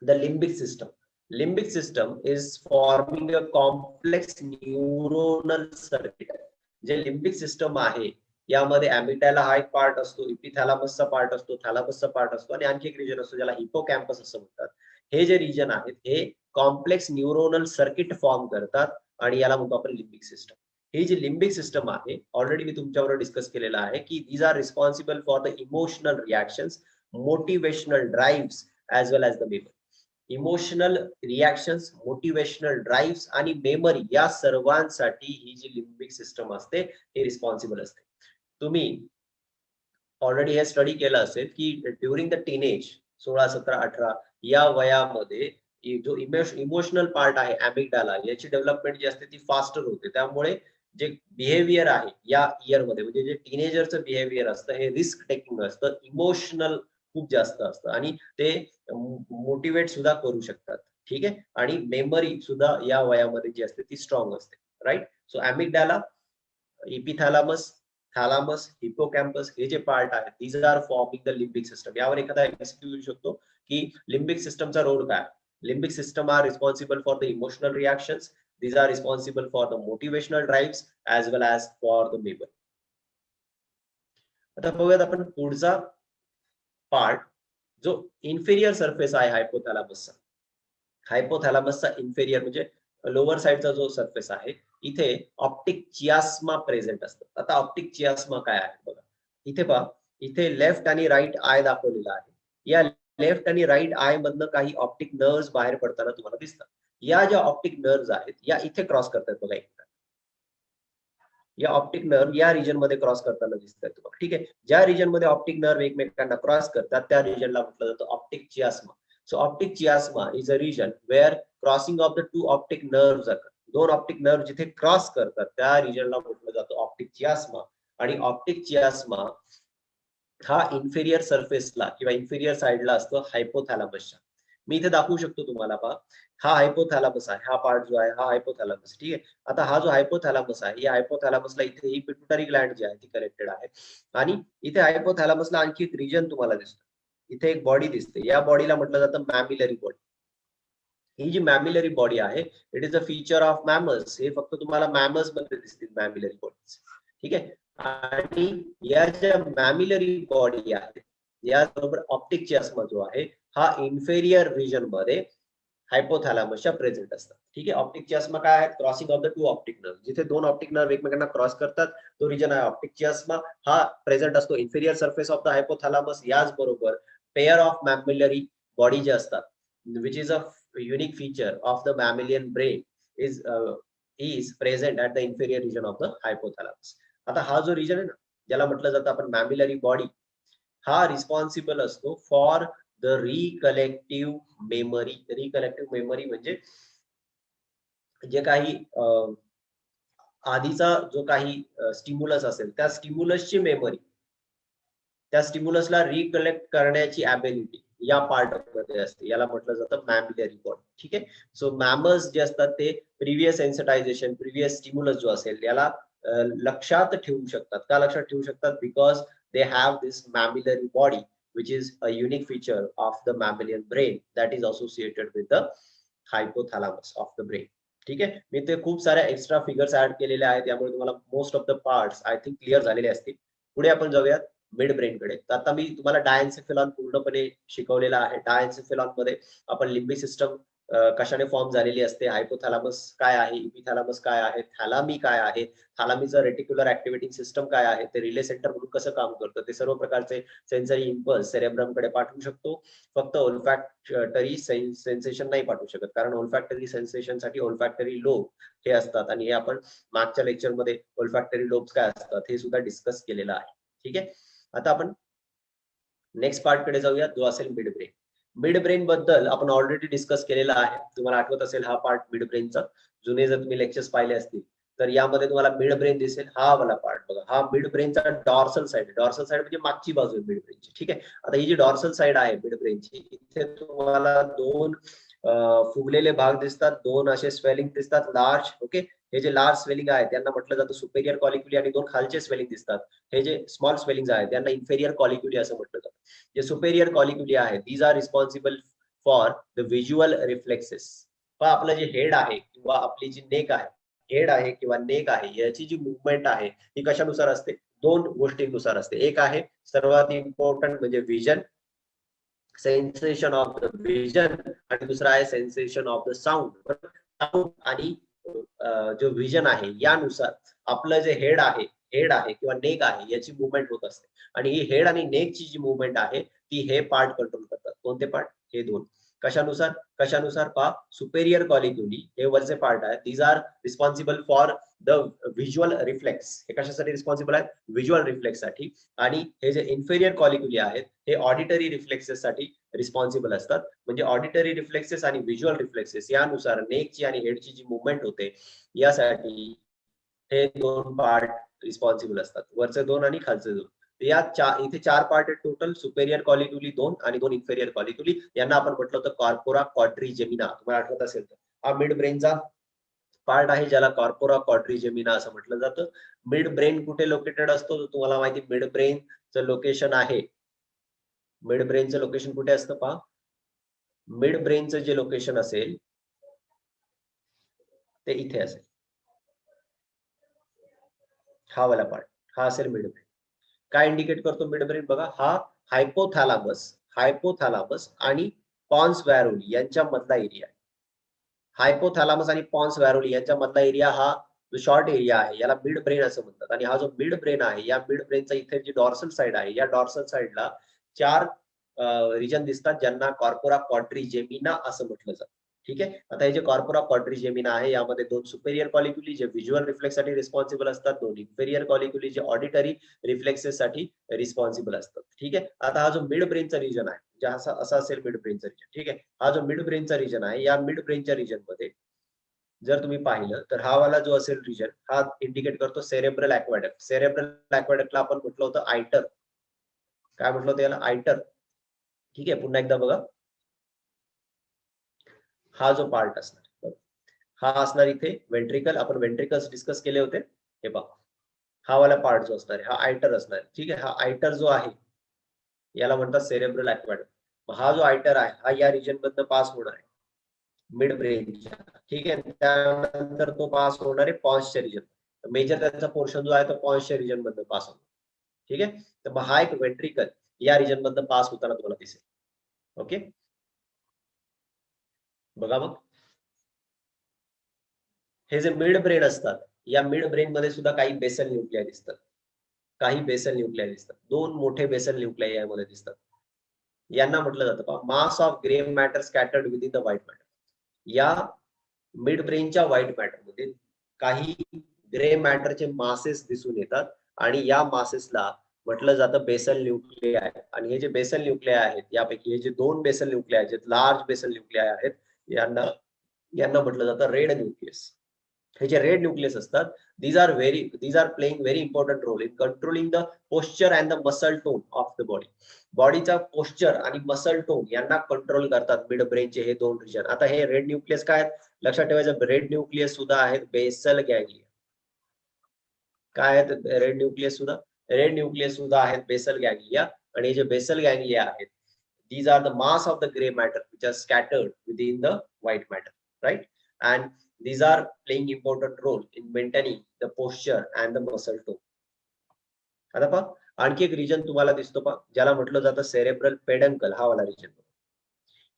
the limbic system. Limbic system is forming a complex neuronal circuit. जे लिम्बिक सिस्टम आहे यामध्ये अॅमिग्डाला हा एक part असतो, एपिथॅलामसचा part असतो, थॅलामसचा part असतो आणि आणखी एक रिजन असतो ज्याला हिपोकॅम्पस असं म्हणतात. हे जे रिजन आहेत हे कॉम्प्लेक्स न्यूरोनल सर्किट फॉर्म करतात आणि याला म्हणतो आपण लिम्बिक सिस्टम. ही जी लिम्बिक सिस्टम आहे ऑलरेडी मी तुमच्याबरोबर डिस्कस केलेलं आहे की these are responsible for the emotional reactions, motivational drives as well as the memory. Emotional reactions, motivational drives आणि मेमरी या सर्वांसाठी ही जी लिम्बिक सिस्टम असते हे रिस्पॉन्सिबल असते. तुम्ही ऑलरेडी हे स्टडी केलं असेल की ड्युरिंग द टीनेज 16, 17, 18 या वयामध्ये जो इमोशनल पार्ट आहे अॅमिग्डाला याची डेव्हलपमेंट जी असते ती फास्टर होते. त्यामुळे जे बिहेवियर आहे या इयर मध्ये म्हणजे जे टीनेजरचं बिहेवियर असतं हे रिस्क टेकिंग असतं, इमोशनल खूप जास्त असतं आणि ते मोटिवेट सुद्धा करू शकतात. ठीक आहे. आणि मेमरी सुद्धा या वयामध्ये जी असते ती स्ट्रॉंग असते. Right. So amygdala, epithalamus, thalamus, hippocampus हे जे पार्ट आहेत these are forming the limbic system. यावर एखादा एमसीक्यू येऊ शकतो की लिम्बिक सिस्टमचा रोल काय? Limbic system are responsible for the emotional reactions, these are responsible for the motivational drives as well as for the memory. आता बघूयात आपण पुढचा पार्ट जो इन्फेरियर सरफेस आहे हायपोथॅलामसचा. हायपोथॅलामसचा इन्फेरियर म्हणजे लोअर साइडचा जो सरफेस आहे इथे ऑप्टिक चियास्मा प्रेझेंट असतं. आता ऑप्टिक चियास्मा काय आहे बघा. इथे पहा, इथे लेफ्ट आणि राईट आय दाखवलेला आहे. या लेफ्ट आणि राईट आय मधनं काही ऑप्टिक नर्व्स बाहेर पडताना तुम्हाला दिसतात. या ज्या ऑप्टिक नर्व्स आहेत या इथे क्रॉस करतात बघा. या ऑप्टिक नर्व या रिजन मध्ये क्रॉस करताना दिसतात तुम्हाला. ठीक आहे. ज्या रिजन मध्ये ऑप्टिक नर्व एकमेकांना क्रॉस करतात त्या रिजनला म्हटलं जातं optic chiasma. So optic chiasma is a region where crossing of the two optic nerves occur. दोन ऑप्टिक नर्व जिथे क्रॉस करतात त्या रिजनला म्हटलं जातं ऑप्टिक चियास्मा. आणि ऑप्टिक चियास्मा हा इन्फेरियर सरफेसला किंवा इन्फेरियर साइडला असतो हायपोथॅलामसच्या. मी इथे दाखवू शकतो तुम्हाला. पहा, हा हायपोथॅलामस आहे, हा पार्ट जो आहे हा हायपोथॅलामस. ठीक आहे. आता हा जो हायपोथॅलामस आहे या हायपोथॅलामसला इथे ही पिट्युटरी ग्लँड जी आहे ती कनेक्टेड आहे आणि इथे हायपोथॅलामसला आणखी एक रिजन तुम्हाला दिसतो. इथे एक बॉडी दिसते. या बॉडीला म्हटलं जातं मॅमिलरी बॉडी. ही जी मॅमिलरी बॉडी आहे it is a feature of mammals. हे फक्त तुम्हाला मॅमल्स मध्ये दिसतील मॅमिलरी बॉडीज. ठीक आहे. आणि या ज्या मॅमिलरी बॉडी आहे याबरोबर ऑप्टिक चियास्मा जो आहे हा इन्फेरियर रिजन मध्ये हायपोथॅलॅमसच्या प्रेझेंट असतात. ठीक आहे. ऑप्टिक चियास्मा काय आहे? Crossing of the two optic nerve. जिथे दोन ऑप्टिक नर्व एकमेकांना क्रॉस करतात तो रिजन आहे ऑप्टिक चियास्मा. हा प्रेझेंट असतो inferior surface of the hypothalamus. याच बरोबर पेअर ऑफ मॅमिलरी बॉडी जे असतात which is a unique feature of the mammalian brain is present at the inferior region of the hypothalamus. आता हा जो रिजन आहे ना ज्याला म्हटलं जातं आपण मॅमिलरी बॉडी, हा रिस्पॉन्सिबल असतो फॉर द रिकलेक्टिव्ह मेमरी. रिकलेक्टिव्ह मेमरी म्हणजे जे काही आधीचा जो काही स्टिम्युलस असेल त्या स्टिम्युलसची मेमरी, त्या स्टिम्युलसला रिकलेक्ट करण्याची ॲबिलिटी या पार्ट मध्ये असते. याला म्हटलं जातं मॅमिलरी बॉडी. ठीक आहे. सो मॅमर्स जे असतात ते प्रिव्हियस सेन्सिटायझेशन, प्रिव्हियस स्टिम्युलस जो असेल याला लक्षात ठेवू शकतात. का लक्षात ठेवू शकतात? Because they have this mammillary body which is a unique feature of the mammalian brain that is associated with the hypothalamus of the brain. ठीक आहे. मी ते खूप साऱ्या एक्स्ट्रा फिगर्स ऍड केलेल्या आहेत त्यामुळे तुम्हाला most of the parts I think clear झालेले असतील. पुढे आपण जाऊयात मिड ब्रेन कडे. तर आता मी तुम्हाला डायन्सेफेलॉन पूर्णपणे शिकवलेला आहे. डायन्सेफेलॉन मध्ये आपण लिम्बिक सिस्टम कशाने फॉर्म झालेली असते, हायपोथॅलॅमस काय आहे, इपिथॅलॅमस काय आहे, थॅलामी काय आहे, थॅलामीचं रेटिक्युलर ऍक्टिव्हेटिंग सिस्टम काय आहे, ते रिले सेंटर म्हणून कसं काम करतं, ते सर्व प्रकारचे सेन्सरी इम्पल्स सेरेब्रम कडे पाठवू शकतो. फक्त ओल्फॅक्टरी सेन्सेशन नाही पाठवू शकत, कारण ओल्फॅक्टरी सेन्सेशन साठी ओल्फॅक्टरी लोब हे असतात आणि हे आपण मागच्या लेक्चर मध्ये ओल्फॅक्टरी लोब्स काय असतात हे सुद्धा डिस्कस केलेलं आहे. ठीक आहे. आता आपण नेक्स्ट पार्ट कडे जाऊया जो असेल मिड ब्रेन. मिड ब्रेन बद्दल आपण ऑलरेडी डिस्कस केलेला आहे. तुम्हाला आठवत असेल हा पार्ट मिड ब्रेनचा. जुने जर तुम्ही लेक्चर्स पाहिले असतील तर यामध्ये तुम्हाला मिड ब्रेन दिसेल. हा वाला पार्ट बघा, हा मिड ब्रेनचा डॉर्सल साइड. डॉर्सल साइड म्हणजे मागची बाजू आहे मिड ब्रेनची. ठीक आहे. आता ही जी डॉर्सल साइड आहे मिड ब्रेनची, इथे तुम्हाला दोन फुगलेले भाग दिसतात, दोन असे स्वेलिंग दिसतात लार्ज. ओके. हे जे लार्ज स्वेलिंग आहे त्यांना म्हटलं जातं सुपेरियर कॉलिक्युली आणि दोन खालचे स्वेलिंग दिसतात हे जे स्मॉल स्वेलिंग आहेत त्यांना इन्फेरियर कॉलिक्युली असं म्हटलं जातं. जे सुपेरियर कॉलिक्युली आहे these are responsible for the visual reflexes. पण आपलं जे हेड आहे किंवा आपली जी नेक आहे, हेड आहे किंवा नेक आहे याची जी मुवमेंट आहे ती कशानुसार असते? दोन गोष्टींनुसार असते. एक आहे सर्वात इम्पॉर्टंट म्हणजे vision, sensation of the vision, आणि दुसरा आहे sensation of the sound. Sound आणि जो विजन आहे यानुसार आपलं जे हेड आहे किंवा नेक आहे याची मुवमेंट होत असते. आणि ही हेड आणि नेकची जी मुवमेंट आहे ती हे पार्ट कंट्रोल करतात. कोणते पार्ट? हे दोन. कशानुसार? कशानुसार पहा, सुपेरियर कॉलिक्युली हे वरचे पार्ट आहे, these are responsible for the visual reflex. हे कशासाठी रिस्पॉन्सिबल आहेत? व्हिज्युअल रिफ्लेक्स साठी. आणि हे जे इन्फेरियर कॉलिक्युली आहेत हे ऑडिटरी रिफ्लेक्सेस साठी रिस्पॉन्सिबल असतात. म्हणजे ऑडिटरी रिफ्लेक्सेस आणि व्हिज्युअल रिफ्लेक्सेस यानुसार नेकची आणि हेडची जी मुवमेंट होते यासाठी हे दोन पार्ट रिस्पॉन्सिबल असतात, वरचे दोन आणि खालचे दोन. या इथे चार पार्ट आहेत टोटल. सुपेरियर कॉलिक्युली दोन आणि दोन इन्फेरियर कॉलिक्युली. यांना आपण म्हटलं होतं कॉर्पोरा क्वाड्रिजेमिना. तुम्हाला आठवत असेल तर हा मिड ब्रेनचा पार्ट आहे ज्याला कॉर्पोरा क्वाड्रिजेमिना असं म्हटलं जातं. मिड ब्रेन कुठे लोकेटेड असतो? तुम्हाला माहिती मिड ब्रेनचं लोकेशन आहे, मिड ब्रेनचं लोकेशन कुठे असतं पहा. मिड ब्रेनचं जे लोकेशन असेल ते इथे असेल. हा वाला पार्ट हा असेल मिड ब्रेन. काय इंडिकेट करतो मिड ब्रेन? बघा, हा हायपोथॅलामस आणि पॉन्स वॅरोली यांच्या मधला एरिया आहे. हायपोथॅलामस आणि पॉन्स वॅरोली यांच्या मधला एरिया हा जो शॉर्ट एरिया आहे याला मिड ब्रेन असं म्हणतात. आणि हा जो मिड ब्रेन आहे या मिड ब्रेनचा इथे जी डॉर्सल साइड आहे या डॉर्सल साइडला चार रिजन दिसतात ज्यांना कॉर्पोरा क्वाड्रिजेमिना असं म्हटलं जातं. ठीक आहे. आता हे जे कॉर्पोरा क्वाड्रिजेमिना आहे यामध्ये दोन सुपेरियर कॉलिक्युली जे व्हिज्युअल रिफ्लेक्स साठी रिस्पॉन्सिबल असतात, दोन इन्फेरियर कॉलिक्युली जे ऑडिटरी रिफ्लेक्सेस साठी रिस्पॉन्सिबल असतात. ठीक आहे. आता हा जो मिड ब्रेनचा रिजन आहे म्हणजे असा असेल मिड ब्रेनचा रिजन. ठीक आहे. हा जो मिड ब्रेनचा रिजन आहे या मिड ब्रेनच्या रिजन मध्ये जर तुम्ही पाहिलं तर हा वाला जो असेल रिजन हा इंडिकेट करतो सेरेब्रल ऍक्वाडक्ट. सेरेब्रल ऍक्वाडक्टला आपण म्हटलं होतं आयटर. काय म्हटलं होतं याला? आयटर. ठीक आहे. पुन्हा एकदा बघा, हा जो पार्ट असणार हा असणार इथे वेंट्रिकल. आपण वेंट्रिकल्स डिस्कस केले होते. हे पहा, हा वाला पार्ट जो असणार हा आयटर असणार. ठीक आहे. हा आयटर जो आहे याला म्हणतात सेरेब्रल ऍक्वाडक्ट. हा जो आयटर आहे हा या रिजन मधनं पास होणार आहे मिड ब्रेनच्या. ठीक आहे. त्यानंतर तो पास होणार आहे पॉन्सच्या रिजन. मेजर त्याचा पोर्शन जो आहे तो पॉन्सच्या रिजन मधून पास होतो. ठीक आहे. तर मग हा एक वेंट्रिकल या रिजन मधून पास होताना तुम्हाला दिसेल. ओके, बघा मग हे जे मिड ब्रेन असतात, या मिड ब्रेन मध्ये सुद्धा काही बेसल न्यूक्लिया दिसतात. काही बेसल न्यूक्लिया दिसतात. दोन मोठे बेसल न्यूक्लिया यामध्ये दिसतात. यांना म्हटलं जातं mass of grey matter scattered with in the white matter. या मिड ब्रेनच्या व्हाईट मॅटर मध्ये काही ग्रे मॅटरचे मासेस दिसून येतात आणि या मासेसला म्हटलं जातं बेसल न्यूक्लिया आहे. आणि हे जे बेसल न्यूक्लिया आहेत, यापैकी हे जे दोन बेसल न्यूक्लिया आहेत, जे लार्ज बेसल न्यूक्लिया आहेत, यांना यांना म्हटलं जातं रेड न्यूक्लियस. हे जे रेड न्यूक्लियस असतात, these are playing very important role in controlling the posture and the muscle tone of the body. बॉडीचा पोस्चर आणि मसल टोन यांना कंट्रोल करतात मिड ब्रेनचे हे दोन रिजन. आता हे रेड न्यूक्लियस काय आहेत लक्षात ठेवायचं, रेड न्यूक्लियस सुद्धा आहेत बेसल गँगलिया. काय आहेत रेड न्यूक्लियस सुद्धा? रेड न्यूक्लियस सुद्धा आहेत बेसल गँगलिया. आणि हे जे बेसल गँगलिया आहेत, these are the mass of the gray matter which are scattered within the white matter, right? And these are playing important role in maintaining the posture and the muscle tone. आता पहा आणखी एक region तुम्हाला दिसतो पहा, ज्याला म्हटलं जातं सेरेब्रल पेडंकल. हा वाला रिजन,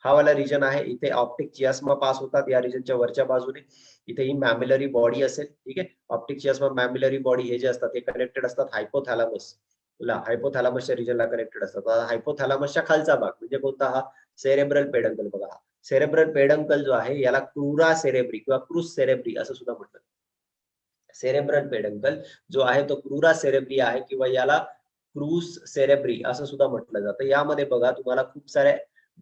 हा वाला रिजन आहे. इथे ऑप्टिक चियास्मा पास होतात या रिजनच्या वरच्या बाजूने. इथे ही मॅम्युलरी बॉडी असेल. ठीक आहे, ऑप्टिक चियास्मा मॅम्युलरी बॉडी हे जे असतात हे कनेक्टेड असतात हायपोथॅलामस ला, हायपोथॅलामसच्या रिजनला कनेक्टेड असतात. हायपोथॅलामसच्या खालचा भाग म्हणजे कोणता? हा सेरेब्रल पेडंकल. बघा हा सेरेब्रल पेडंकल जो आहे याला क्रुरा सेरेब्री किंवा क्रूस सेरेब्री असं सुद्धा म्हणतात. सेरेब्रल पेडंकल जो आहे तो क्रुरा सेरेब्री आहे किंवा याला क्रूस सेरेब्री असं सुद्धा म्हटलं जातं. यामध्ये बघा तुम्हाला खूप सारे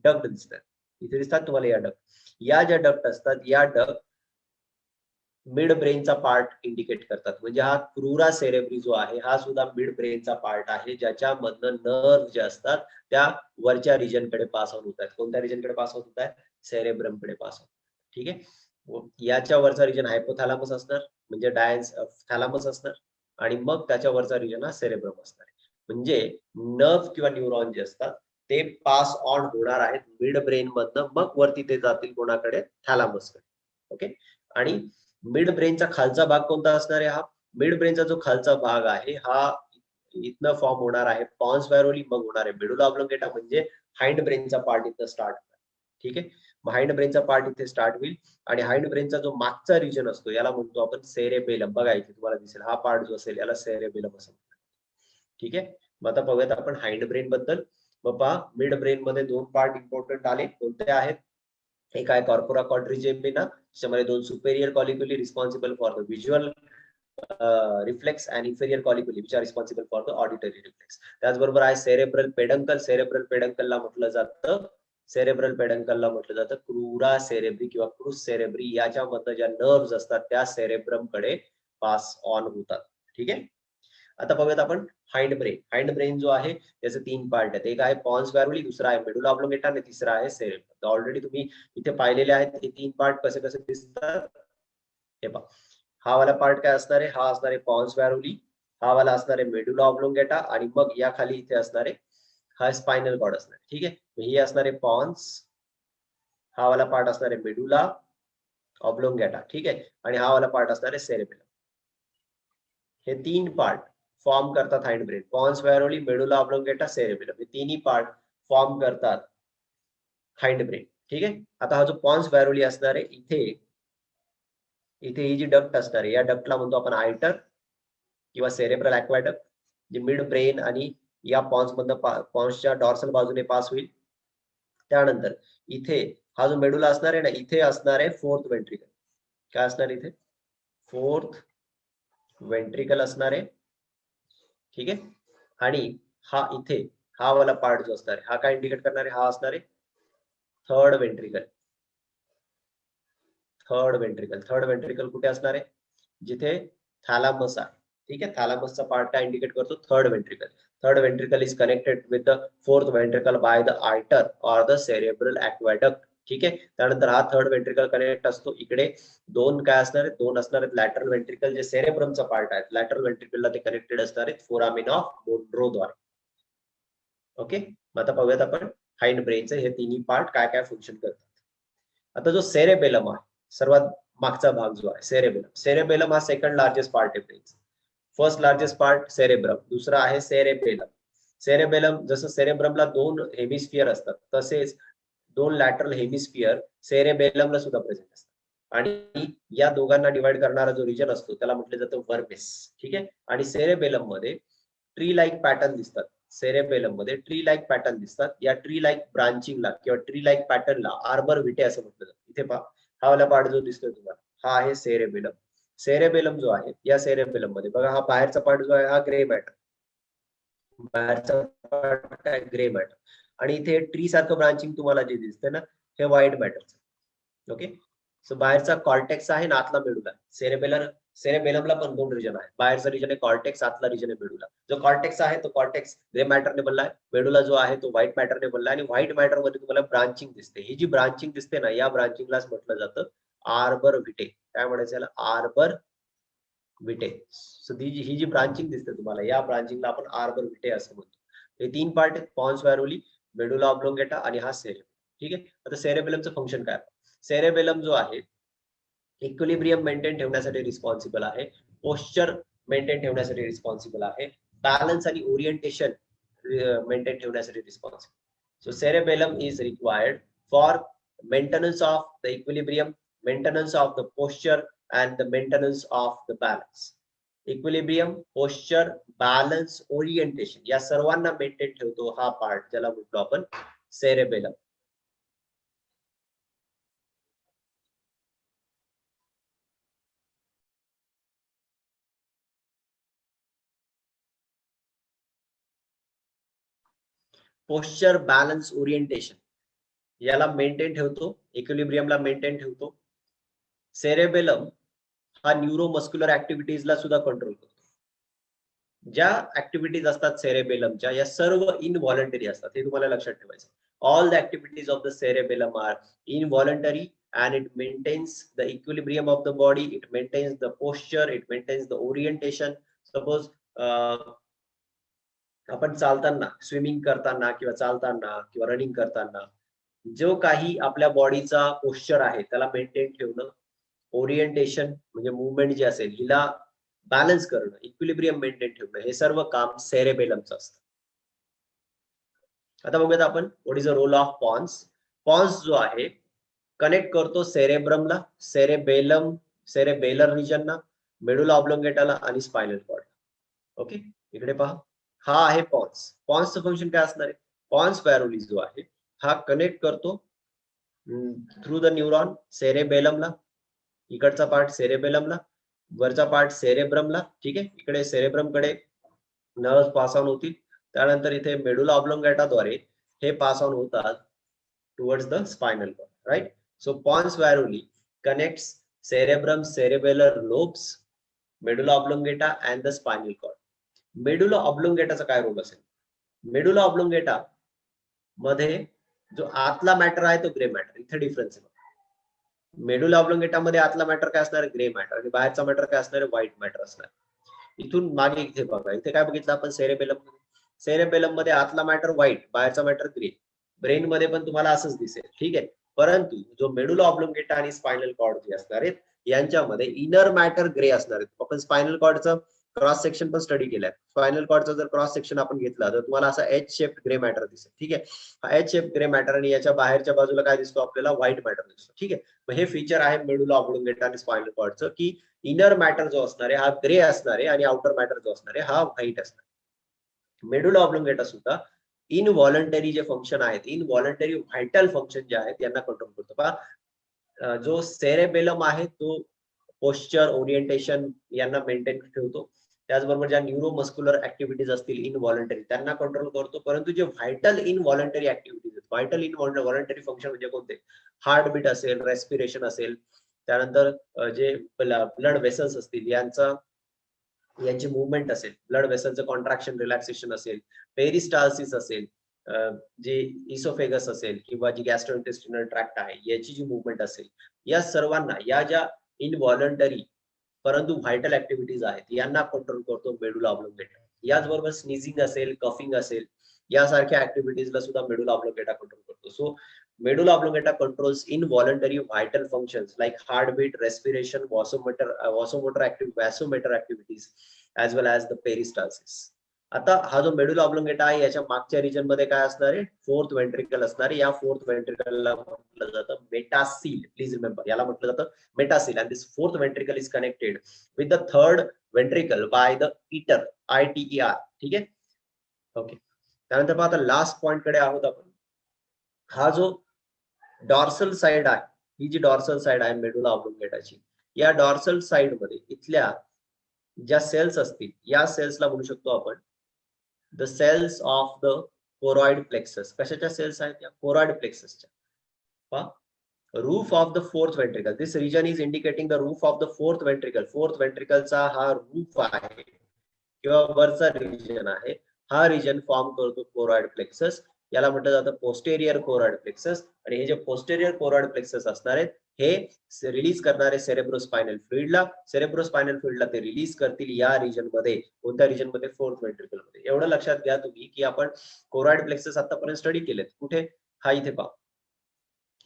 डक्ट दिसतात. इथे दिसतात तुम्हाला या डक्ट. या ज्या डक्ट असतात या डक्ट मिड ब्रेनचा पार्ट इंडिकेट करतात. म्हणजे हा क्रुरा सेरेब्री जो आहे हा सुद्धा मिड ब्रेनचा पार्ट आहे, ज्याच्यामधनं नर्व जे असतात त्या वरच्या रिजन कडे पास आउट होत आहेत. कोणत्या रिजन कडे पास आउट होत आहेत? सेरेब्रम कडे पास आउट. ठीक आहे, याच्या वरचा रिजन हायपोथॅलामस असणार, म्हणजे डायन्स थॅलामस असणार, आणि मग त्याच्या वरचा रिजन हा सेरेब्रम असणार. म्हणजे नर्व किंवा न्यूरॉन जे असतात ते पास ऑन होणार आहेत मिड ब्रेन मधनं, मग वरती ते जातील कोणाकडे? थॅलामस कडे. ओके, आणि मिड ब्रेनचा खालचा भाग कोणता असणार आहे? हा मिड ब्रेनचा जो खालचा भाग आहे हा इथनं फॉर्म होणार आहे पॉन्स व्हायरोली, मग होणार आहे मेडुला ऑब्लोंगेटा, म्हणजे हाइंड ब्रेनचा पार्ट इथं स्टार्ट होणार. ठीक आहे, हाइंड ब्रेनचा पार्ट इथे स्टार्ट होईल आणि हाइंड ब्रेनचा जो मागचा रिजन असतो याला म्हणतो आपण सेरेबेलम. बघा इथे तुम्हाला दिसेल हा पार्ट जो असेल याला सेरेबेलम असं म्हणतात. ठीक आहे, मग आता पाहूयात आपण हाइंड ब्रेन बद्दल. मग पहा मिड ब्रेन मध्ये दोन पार्ट इम्पॉर्टंट आले. कोणते आहेत? एक आहे कॉर्पोरा क्वाड्रिजेमिना, ज्यामध्ये दोन superior colliculi responsible for the visual reflex आणि inferior colliculi which are responsible for the auditory reflex. त्याचबरोबर आहे सेरेब्रल पेडंकल. सेरेब्रल पेडंकलला म्हटलं जातं क्रुरा सेरेब्री किंवा क्रूस सेरेब्री. याच्यामध्ये ज्या नर्व्स असतात त्या सेरेब्रम कडे पास ऑन होतात. ठीक आहे, आता पाहूयात आपण हाइंड ब्रेन. हाइंड ब्रेन जो आहे त्याचे तीन पार्ट आहेत. एक आहे पॉन्स व्हायरोली, दुसरा आहे मेडुला ऑब्लोंगेटा आणि तिसरा आहे सेरेब्रम. ऑलरेडी तुम्ही इथे पाहिलेले आहेत हे तीन पार्ट कसे कसे दिसतात. हे पहा, हा वाला पार्ट काय असणार आहे? हा असणार आहे पॉन्स व्हायरोली, हा वाला असणार आहे मेडुला ऑब्लोंगेटा, आणि मग या खाली इथे असणार आहे हा स्पायनल कॉर्ड असणार. ठीक आहे, ही असणार आहे पॉन्स, हा वाला पार्ट असणार आहे मेडुला ऑब्लोंगेटा. ठीक आहे, आणि हा वाला पार्ट असणार आहे सेरेब्रम. हे तीन पार्ट फॉर्म करतात hind brain. Pons varolii, medulla oblongata, cerebrum, हे तिन्ही पार्ट फॉर्म करतात हाइंड ब्रेन. ठीक आहे, आता हा जो पॉन्स व्हायरोली असणार आहे इथे इथे ही जी डक्ट असणार आहे या डक्टला म्हणतो आपण आयटर किंवा सेरेब्रल ॲक्वायडक्ट, जे मिड ब्रेन आणि या पॉन्स मधनं पॉन्सच्या डॉर्सल बाजूने पास होईल. त्यानंतर इथे हा जो मेडुला असणार आहे ना, इथे असणार आहे फोर्थ वेंट्रिकल. काय असणार इथे? फोर्थ वेंट्रिकल असणार आहे. ठीक आहे, आणि हा इथे हा वाला पार्ट जो असणार आहे हा काय इंडिकेट करणार आहे? हा असणार आहे third ventricle. Third ventricle, third ventricle कुठे असणार आहे? जिथे थॅलामस आहे. ठीक आहे, थॅलामसचा पार्ट काय इंडिकेट करतो? Third ventricle. Third ventricle is connected with the fourth ventricle by the iter or the cerebral aqueduct. ठीक आहे, त्यानंतर हा थर्ड वेंट्रिकल कनेक्ट असतो. इकडे दोन काय असणार आहेत? दोन असणार आहेत लॅटरल वेंट्रिकल, जे सेरेब्रमचा पार्ट आहे. लॅटरल वेंट्रिकलला ते कनेक्टेड असणार आहेत फोरामिन ऑफ मोन्रो द्वारे. ओके, मग आता पाहूयात आपण हाइंड ब्रेनचे हे तिन्ही पार्ट काय काय फंक्शन करतात. आता जो सेरेबेलम आहे सर्वात मागचा भाग जो आहे सेरेबेलम. सेरेबेलम हा सेकंड लार्जेस्ट पार्ट आहे ब्रेनचा. फर्स्ट लार्जेस्ट पार्ट सेरेब्रम, दुसरा आहे सेरेबेलम. सेरेबेलम जसं सेरेब्रमला 2 हेमिस्फियर असतात तसेच 2 लॅटरल हेमिस्फियर सेरेबेलमला सुद्धा प्रेझेंट असतात. आणि या दोघांना डिवाइड करणारा जो रिजन असतो त्याला म्हटलं जातं वर्बेस. ठीक आहे. आणि सेरेबेलम मध्ये ट्री लाईक पॅटर्न दिसतात. सेरेबेलम मध्ये ट्री लाईक पॅटर्न दिसतात. या ट्री लाईक ब्रांचिंगला किंवा ट्री लाईक पॅटर्नला आर्बर विटे असं म्हटलं जातं. इथे पहा, हा वाला पार्ट जो दिसतोय तुम्हाला हा आहे सेरेबेलम. सेरेबेलम जो आहे या सेरेबेलम मध्ये बघा, हा बाहेरचा पार्ट जो आहे हा ग्रे मॅटर, बाहेरचा पार्ट काय ग्रे मॅटर. आणि इथे ट्री सारखं ब्रांचिंग तुम्हाला जे दिसतंय ना हे व्हाईट मॅटरचं. ओके. सो बाहेरचा कॉर्टेक्स आहे ना आतला मेडुला. सेरेबेलमला पण 2 रिजन आहे. बाहेरचा रिजन आहे कॉर्टेक्स, आतला रिजन आहे मेडुला. जो कॉर्टेक्स आहे तो कॉर्टेक्स ग्रे मॅटरने बनलाय, मेडुला जो आहे तो व्हाईट मॅटरने बनलाय. आणि व्हाईट मॅटर मध्ये तुम्हाला ब्रांचिंग दिसते. ही जी ब्रांचिंग दिसते ना या ब्रांचिंगलाच म्हटलं जातं आर्बर विटे. काय म्हणायचं याला? आर्बर विटे. सो ही जी ब्रांचिंग दिसते तुम्हाला या ब्रांचिंगला आपण आर्बर विटे असं म्हणतो. हे 3 पार्ट आहेत, पॉन्स व्हॅरुली, मेडुला ऑब्लोंगेटा आणि हा सेरेबेलम. ठीक आहे. आता सेरेबेलमचं फंक्शन काय? सेरेबेलम जो आहे इक्विलिब्रियम मेंटेन ठेवण्यासाठी रिस्पॉन्सिबल आहे, पोस्चर मेंटेन ठेवण्यासाठी रिस्पॉन्सिबल आहे, बॅलन्स आणि ओरिएंटेशन मेंटेन ठेवण्यासाठी responsible. So cerebellum is required for maintenance of the equilibrium, maintenance of the posture and the maintenance of the balance. Equilibrium, posture, balance, orientation या सर्वांना maintain ठेवतो हा part ज्याला म्हणतो आपण सेरेबेलम. पोस्चर, बॅलन्स, ओरिएंटेशन याला maintain ठेवतो, इक्विलिब्रियमला maintain ठेवतो. सेरेबेलम हा न्यूरोमस्क्युलर ऍक्टिव्हिटीजला सुद्धा कंट्रोल करतो. ज्या ऍक्टिव्हिटीज असतात सेरेबेलमच्या या सर्व इनव्हॉलंटरी असतात, हे तुम्हाला लक्षात ठेवायचं. All the activities of the cerebellum are involuntary and it maintains the equilibrium of the body, it maintains the posture, it maintains the orientation. Suppose आपण चालताना, स्विमिंग करताना किंवा चालताना किंवा रनिंग करताना जो काही आपल्या बॉडीचा पोस्चर आहे त्याला मेंटेन ठेवणं, ओरिएंटेशन म्हणजे मूवमेंट जी असेल हिला बॅलन्स करणं, इक्विलिब्रियम मेंटेन ठेवणं, हे सर्व काम सेरेबेलमचं असतं. आता बघूयात आपण what is the role of pons. Pons जो आहे कनेक्ट करतो सेरेब्रमला, सेरेबेलर रिजनला, मेडुला ऑब्लोंगेटाला आणि स्पायनल कॉर्ड. ओके. इकडे पहा, हा आहे पॉन्स. पॉन्सचं फंक्शन काय असणार आहे? पॉन्स व्हॅरुली जो आहे हा कनेक्ट करतो थ्रू द न्यूरॉन सेरेबेलमला, इकडचा पार्ट सेरेबेलमला, वरचा पार्ट सेरेब्रमला. ठीक आहे. इकडे सेरेब्रम कडे नर्व्ह पास ऑन होतील, त्यानंतर इथे मेडुला ऑब्लोंगेटाद्वारे हे पास ऑन होतात towards the spinal cord. Right. So pons varolii connects cerebrum, cerebellar lobes, medulla oblongata and the spinal cord. Medulla ऑब्लोंगेटाचा काय रोल असेल? मेडुला ऑब्लोंगेटा मध्ये जो आतला मॅटर आहे तो ग्रे मॅटर. इथे डिफरन्स आहे. मेडुला ऑब्लोंगेटा मध्ये आतला मॅटर काय असणार? Grey matter. आणि बाहेरचा मॅटर काय असणार? व्हाईट मॅटर असणार. इथून मागे इथे बघा, इथे काय बघितलं आपण सेरेबेलम. सेरेबेलम मध्ये आतला मॅटर व्हाईट, बाहेरचा मॅटर ग्रे. ब्रेन मध्ये पण तुम्हाला असंच दिसेल. ठीक आहे. परंतु जो मेडुला ऑब्लोंगेटा आणि स्पायनल कॉर्ड जे असणार आहेत यांच्यामध्ये इनर मॅटर ग्रे असणार आहेत. आपण स्पायनल कॉर्डचं क्रॉस सेक्शन पण स्टडी केलाय. स्पायनल कॉर्डचा जर क्रॉस सेक्शन आपण घेतला तर तुम्हाला असा एच शेप ग्रे मॅटर दिसेल. ठीक आहे. हा एच शेप ग्रे मॅटर आणि याच्या बाहेरच्या बाजूला काय दिसतो आपल्याला? व्हाईट मॅटर दिसतो. ठीक आहे. मग हे फीचर आहे मेडुला ऑब्लोंगेटा आणि स्पायनल कॉर्डचं की इनर मॅटर जो असणार आहे हा ग्रे असणार आहे आणि आउटर मॅटर जो असणार आहे हा व्हाईट असणार. मेडुला ऑब्लोंगेटा सुद्धा इनव्हॉलंटरी जे फंक्शन आहेत, इनव्हॉलंटरी व्हायटल फंक्शन जे आहेत यांना कंट्रोल करतो. पहा, जो सेरेबेलम आहे तो पोस्चर, ओरिएंटेशन यांना मेंटेन ठेवतो. त्याचबरोबर ज्या न्यूरोमस्क्युलर ऍक्टिव्हिटीज असतील इनव्हॉलंटरी त्यांना कंट्रोल करतो. परंतु जे व्हायटल इनव्हॉलंटरी ऍक्टिव्हिटीज आहेत, व्हायटल इनव्हॉलंटरी फंक्शन म्हणजे कोणते? हार्टबीट असेल, रेस्पिरेशन असेल, त्यानंतर जे ब्लड वेसल्स असतील यांची मूवमेंट असेल, ब्लड वेसलचं कॉन्ट्रॅक्शन रिलॅक्सेशन असेल, पेरिस्टाल्सिस असेल, जे इसोफेगस असेल किंवा जी गॅस्ट्रोइंटेस्टिनल ट्रॅक्ट आहे याची जी मूवमेंट असेल, या सर्वांना या ज्या इनव्हॉलंटरी परंतु व्हायटल ऍक्टिव्हिटीज आहेत यांना कंट्रोल करतो मेडुला ऑब्लोंगेटा. याचबरोबर स्नीझिंग असेल, कफिंग असेल यासारख्या ऍक्टिव्हिटीजला सुद्धा मेडुला ऑब्लोंगेटा कंट्रोल करतो. So medulla oblongata controls involuntary vital functions like heartbeat, respiration, vasomotor activities as well as the peristalsis. आता हा जो मेडुला ऑब्लोंगेटा आहे याच्या मागच्या रिजन मध्ये काय असणार आहे, फोर्थ वेंट्रिकल असणार आहे. या फोर्थ वेंट्रिकलला म्हटलं जातं मेटासील. प्लीज रिमेंबर, याला म्हटलं जातं metacoel. And this fourth ventricle is connected with the third ventricle by the iter, ITER. ठीक आहे, ओके. त्यानंतर पहा, आता लास्ट पॉइंट कडे आहोत आपण. हा जो डॉर्सल साइड आहे, ही जी डॉर्सल साइड आहे मेडुला ऑब्लोंगेटाची, या डॉर्सल साइड मध्ये इथल्या ज्या सेल्स असतील या सेल्सला म्हणू शकतो आपण the cells of the choroid plexus. कशाच्या सेल्स आहेत या, कोरॉइड प्लेक्ससच्या. पहा, roof of the fourth ventricle, this region is indicating the roof of the fourth ventricle. Fourth वेंट्रिकलचा हा रूफ आहे किंवा वरचा रिजन आहे, हा रिजन फॉर्म करतो कोरॉइड प्लेक्सस. याला म्हटलं जातं पोस्टेरियर कोरॉइड प्लेक्सस. आणि हे जे पोस्टेरियर कोरॉइड प्लेक्सस असणार आहेत हे रिलीज करणारे सेरेब्रोस्पायनल फ्लुइडला, सेरेब्रोस्पायनल फ्लुइडला ते रिलीज करतील या रिजन मध्ये. कोणत्या रिजन मध्ये, फोर्थ वेंट्रिकल मध्ये. एवढं लक्षात घ्या तुम्ही की आपण कोरॉइड प्लेक्सस आतापर्यंत स्टडी केलेत. कुठे, हा इथे पहा.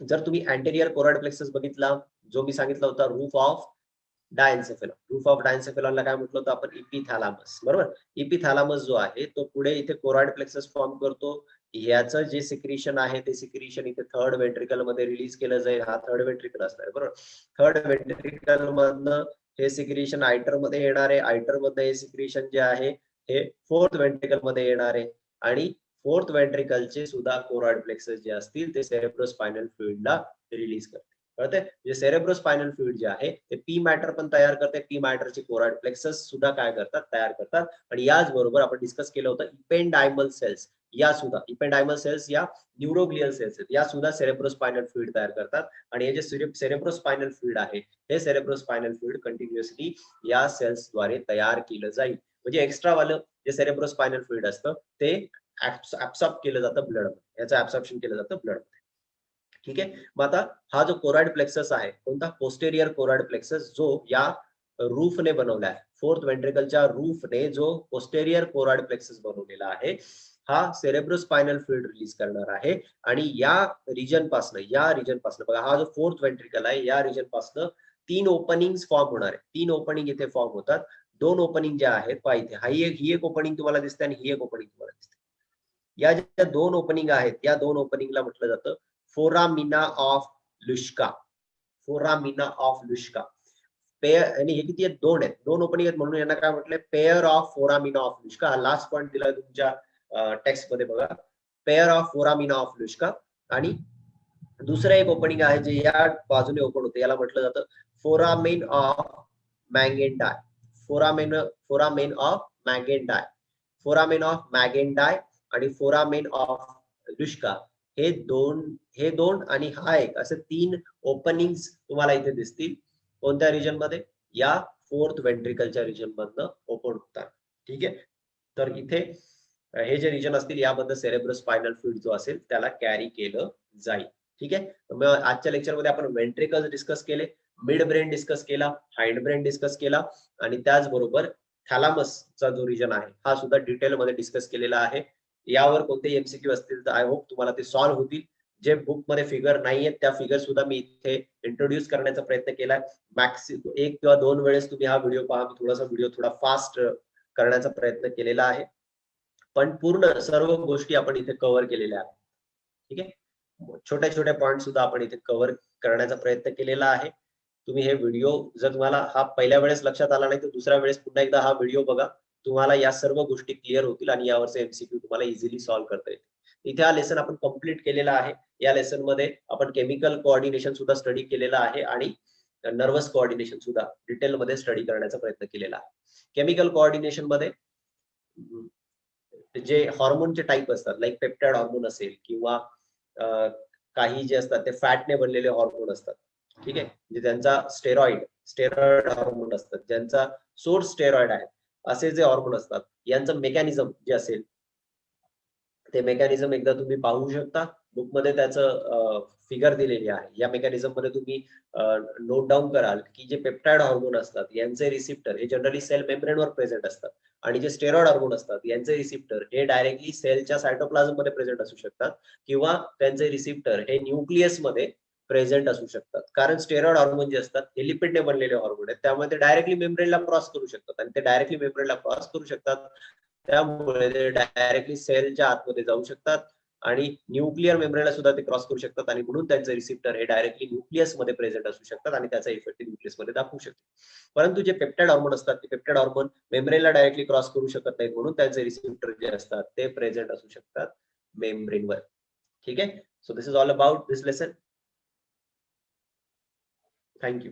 जर तुम्ही अँटेरियर कोरॉइड प्लेक्सस बघितला, जो मी सांगितला होता रूफ ऑफ डायन्सेफेलॉन, रूफ ऑफ डायन्सेफेलॉनला काय म्हटलं होतं आपण, इपिथॅलामस. बरोबर, इपिथॅलामस जो आहे तो पुढे इथे कोरॉइड प्लेक्सस फॉर्म करतो. याचं जे सिक्रिशन आहे ते सिक्रिशन इथे थर्ड वेंट्रिकल मध्ये रिलीज केलं जाईल. हा थर्ड वेंट्रिकल असणार, बरोबर. थर्ड वेंट्रिकल मधनं हे सिक्रिशन आयटर मध्ये येणार आहे. आयटर मध्ये हे सिक्रिशन जे आहे हे फोर्थ वेंट्रिकल मध्ये येणार आहे. आणि फोर्थ वेंट्रिकलचे सुद्धा कोरॉइड प्लेक्सस जे असतील ते सेरेब्रोस्पायनल फ्लुइडला रिलीज करते. कळते, म्हणजे सेरेब्रोस्पायनल फ्लुइड जे आहे ते पी मॅटर पण तयार करते. पी मॅटरचे कोरॉइड प्लेक्सस सुद्धा काय करतात, तयार करतात. आणि याच बरोबर आपण डिस्कस केलं होतं इपेंडायमल सेल्स, या सुद्धा इपेंडायमल सेल्स या न्यूरोग्लियल सेल्स आहेत, या सुद्धा सेरेब्रोस्पायनल फ्लुइड तयार करतात. आणि हे जे सेरेब्रोस्पायनल फ्लुइड आहे हे सेरेब्रोस्पायनल फ्लुइड कंटिन्युअसली या सेल्स द्वारे तयार केलं जाईल. म्हणजे एक्स्ट्रा वालं जे सेरेब्रोस्पायनल फ्लुइड असतं ते ऍब्सॉर्ब केलं जातं ब्लड मध्ये, याचं ऍब्सॉर्प्शन केलं जातं ब्लड मध्ये. ठीक आहे. मग आता हा जो कोरॉइड प्लेक्सस आहे, कोणता, पोस्टेरियर कोरॉइड प्लेक्सस, जो या रूफने बनवला आहे, फोर्थ वेंट्रिकलच्या रूफने जो पोस्टेरियर कोरॉइड प्लेक्सस बनवलेला आहे, हा सेरेब्रोस्पायनल फ्लुइड रिलीज करणार आहे. आणि या रिजन पासनं बघा, हा जो फोर्थ वेंट्रिकल आहे या रिजन पासनं 3 ओपनिंग्स फॉर्म होणार आहे. 3 ओपनिंग इथे फॉर्म होतात. 2 ओपनिंग ज्या आहेत पहा इथे, ही एक ओपनिंग तुम्हाला दिसते आणि ही एक ओपनिंग तुम्हाला दिसते. या ज्या 2 ओपनिंग आहेत या 2 ओपनिंगला म्हटलं जातं foramina of Luschka. Foramina of Luschka pair. आणि हे किती आहेत, 2 आहेत, 2 ओपनिंग आहेत, म्हणून यांना काय म्हटलंय, pair of foramina of Luschka. हा लास्ट पॉइंट दिलाय तुमच्या टेक्स्ट मध्ये बघा, pair of foramina of Luschka. आणि दुसरं एक ओपनिंग आहे जे या बाजूने ओपन होते, याला म्हटलं जातं foramen of Magendie. Foramen of Magendie, foramen of Magendie आणि फोरामेन ऑफ लुश्का. हे दोन आणि हा एक, असे 3 ओपनिंग्स तुम्हाला इथे दिसतील. कोणत्या रिजन मध्ये, या फोर्थ वेंट्रिकलच्या रिजन मधनं ओपन होतात. ठीक आहे. तर इथे हे जे रिजन असतील यामध्ये सेरेब्रोस्पायनल फ्लुइड जो असेल त्याला कॅरी केलं जाईल. ठीक आहे. मग आजच्या लेक्चर मध्ये आपण वेंट्रिकल्स डिस्कस केले, मिड ब्रेन डिस्कस केला, हाइंड ब्रेन डिस्कस केला, आणि त्याचबरोबर थॅलामसचा जो रिजन आहे हा सुद्धा डिटेल मध्ये डिस्कस केलेला आहे. यावर कोणते MCQ असतील तर आय होप तुम्हाला ते सॉल्व्ह होतील. जे बुक मध्ये फिगर नाहीयेत त्या फिगर सुद्धा मी इथे इंट्रोड्यूस करण्याचा प्रयत्न केलाय. मॅक्सिमम 1 किंवा 2 वेळेस तुम्ही हा व्हिडिओ पहा. मी व्हिडिओ थोडा फास्ट करण्याचा प्रयत्न केलेला आहे, पण पूर्ण सर्व गोष्टी आपण इथे कव्हर केलेल्या आहेत. ठीक आहे. छोट्या पॉइंट सुद्धा आपण इथे कव्हर करण्याचा प्रयत्न केलेला आहे. तुम्ही हे व्हिडिओ, जर तुम्हाला हा पहिल्या वेळेस लक्षात आला नाही तर दुसऱ्या वेळेस पुन्हा एकदा हा व्हिडिओ बघा. तुम्हाला या सर्व गोष्टी क्लिअर होतील आणि यावरचे MCQ तुम्हाला इझिली सॉल्व्ह करता येतील. इथे हा लेसन आपण कंप्लीट केलेला आहे. या लेसन मध्ये आपण केमिकल कोऑर्डिनेशन सुद्धा स्टडी केलेला आहे आणि नर्वस कोऑर्डिनेशन सुद्धा डिटेल मध्ये स्टडी करण्याचा प्रयत्न केलेला आहे. केमिकल कोऑर्डिनेशन मध्ये जे हॉर्मोनचे टाईप असतात, लाईक पेप्टाइड हॉर्मोन असेल किंवा काही जे असतात ते फॅटने बनलेले हॉर्मोन असतात. ठीक आहे. म्हणजे त्यांचा स्टेरॉइड हॉर्मोन असतात, ज्यांचा सोर्स स्टेरॉइड आहे, असे जे हॉर्मोन असतात यांचं मेकॅनिझम जे असेल ते मेकॅनिझम एकदा तुम्ही पाहू शकता. बुक मध्ये त्याचं फिगर दिलेली आहे. या मेकॅनिझम मध्ये तुम्ही नोट डाऊन कराल की जे पेप्टाइड हार्मोन असतात यांचे रिसिप्टर हे जनरली सेल मेम्ब्रेनवर प्रेझेंट असतात आणि जे स्टेरॉइड हार्मोन असतात यांचे रिसिप्टर हे डायरेक्टली सेलच्या सायटोप्लाझम मध्ये प्रेझेंट असू शकतात किंवा त्यांचे रिसिप्टर हे न्यूक्लियस मध्ये प्रेझेंट असू शकतात. कारण स्टेरॉइड हार्मोन जे असतात हे लिपिडने बनलेले हार्मोन आहेत, त्यामुळे ते डायरेक्टली मेम्ब्रेनला क्रॉस करू शकतात आणि ते डायरेक्टली मेम्ब्रेनला क्रॉस करू शकतात, त्यामुळे ते डायरेक्टली सेलच्या आतमध्ये जाऊ शकतात आणि न्यूक्लिअर मेम्ब्रेनला सुद्धा ते क्रॉस करू शकतात आणि म्हणून त्यांचे रिसिप्टर हे डायरेक्टली न्यूक्लियस मध्ये प्रेझेंट असू शकतात आणि त्याचा इफेक्ट न्यूक्लियस मध्ये दाखवू शकतो. परंतु जे पेप्टाइड हार्मोन असतात ते पेप्टाइड हार्मोन मेम्ब्रेनला डायरेक्टली क्रॉस करू शकत नाहीत, म्हणून त्यांचे रिसिप्टर जे असतात ते प्रेझेंट असू शकतात मेम्ब्रेनवर. ठीक आहे. So this is all about this lesson. Thank you.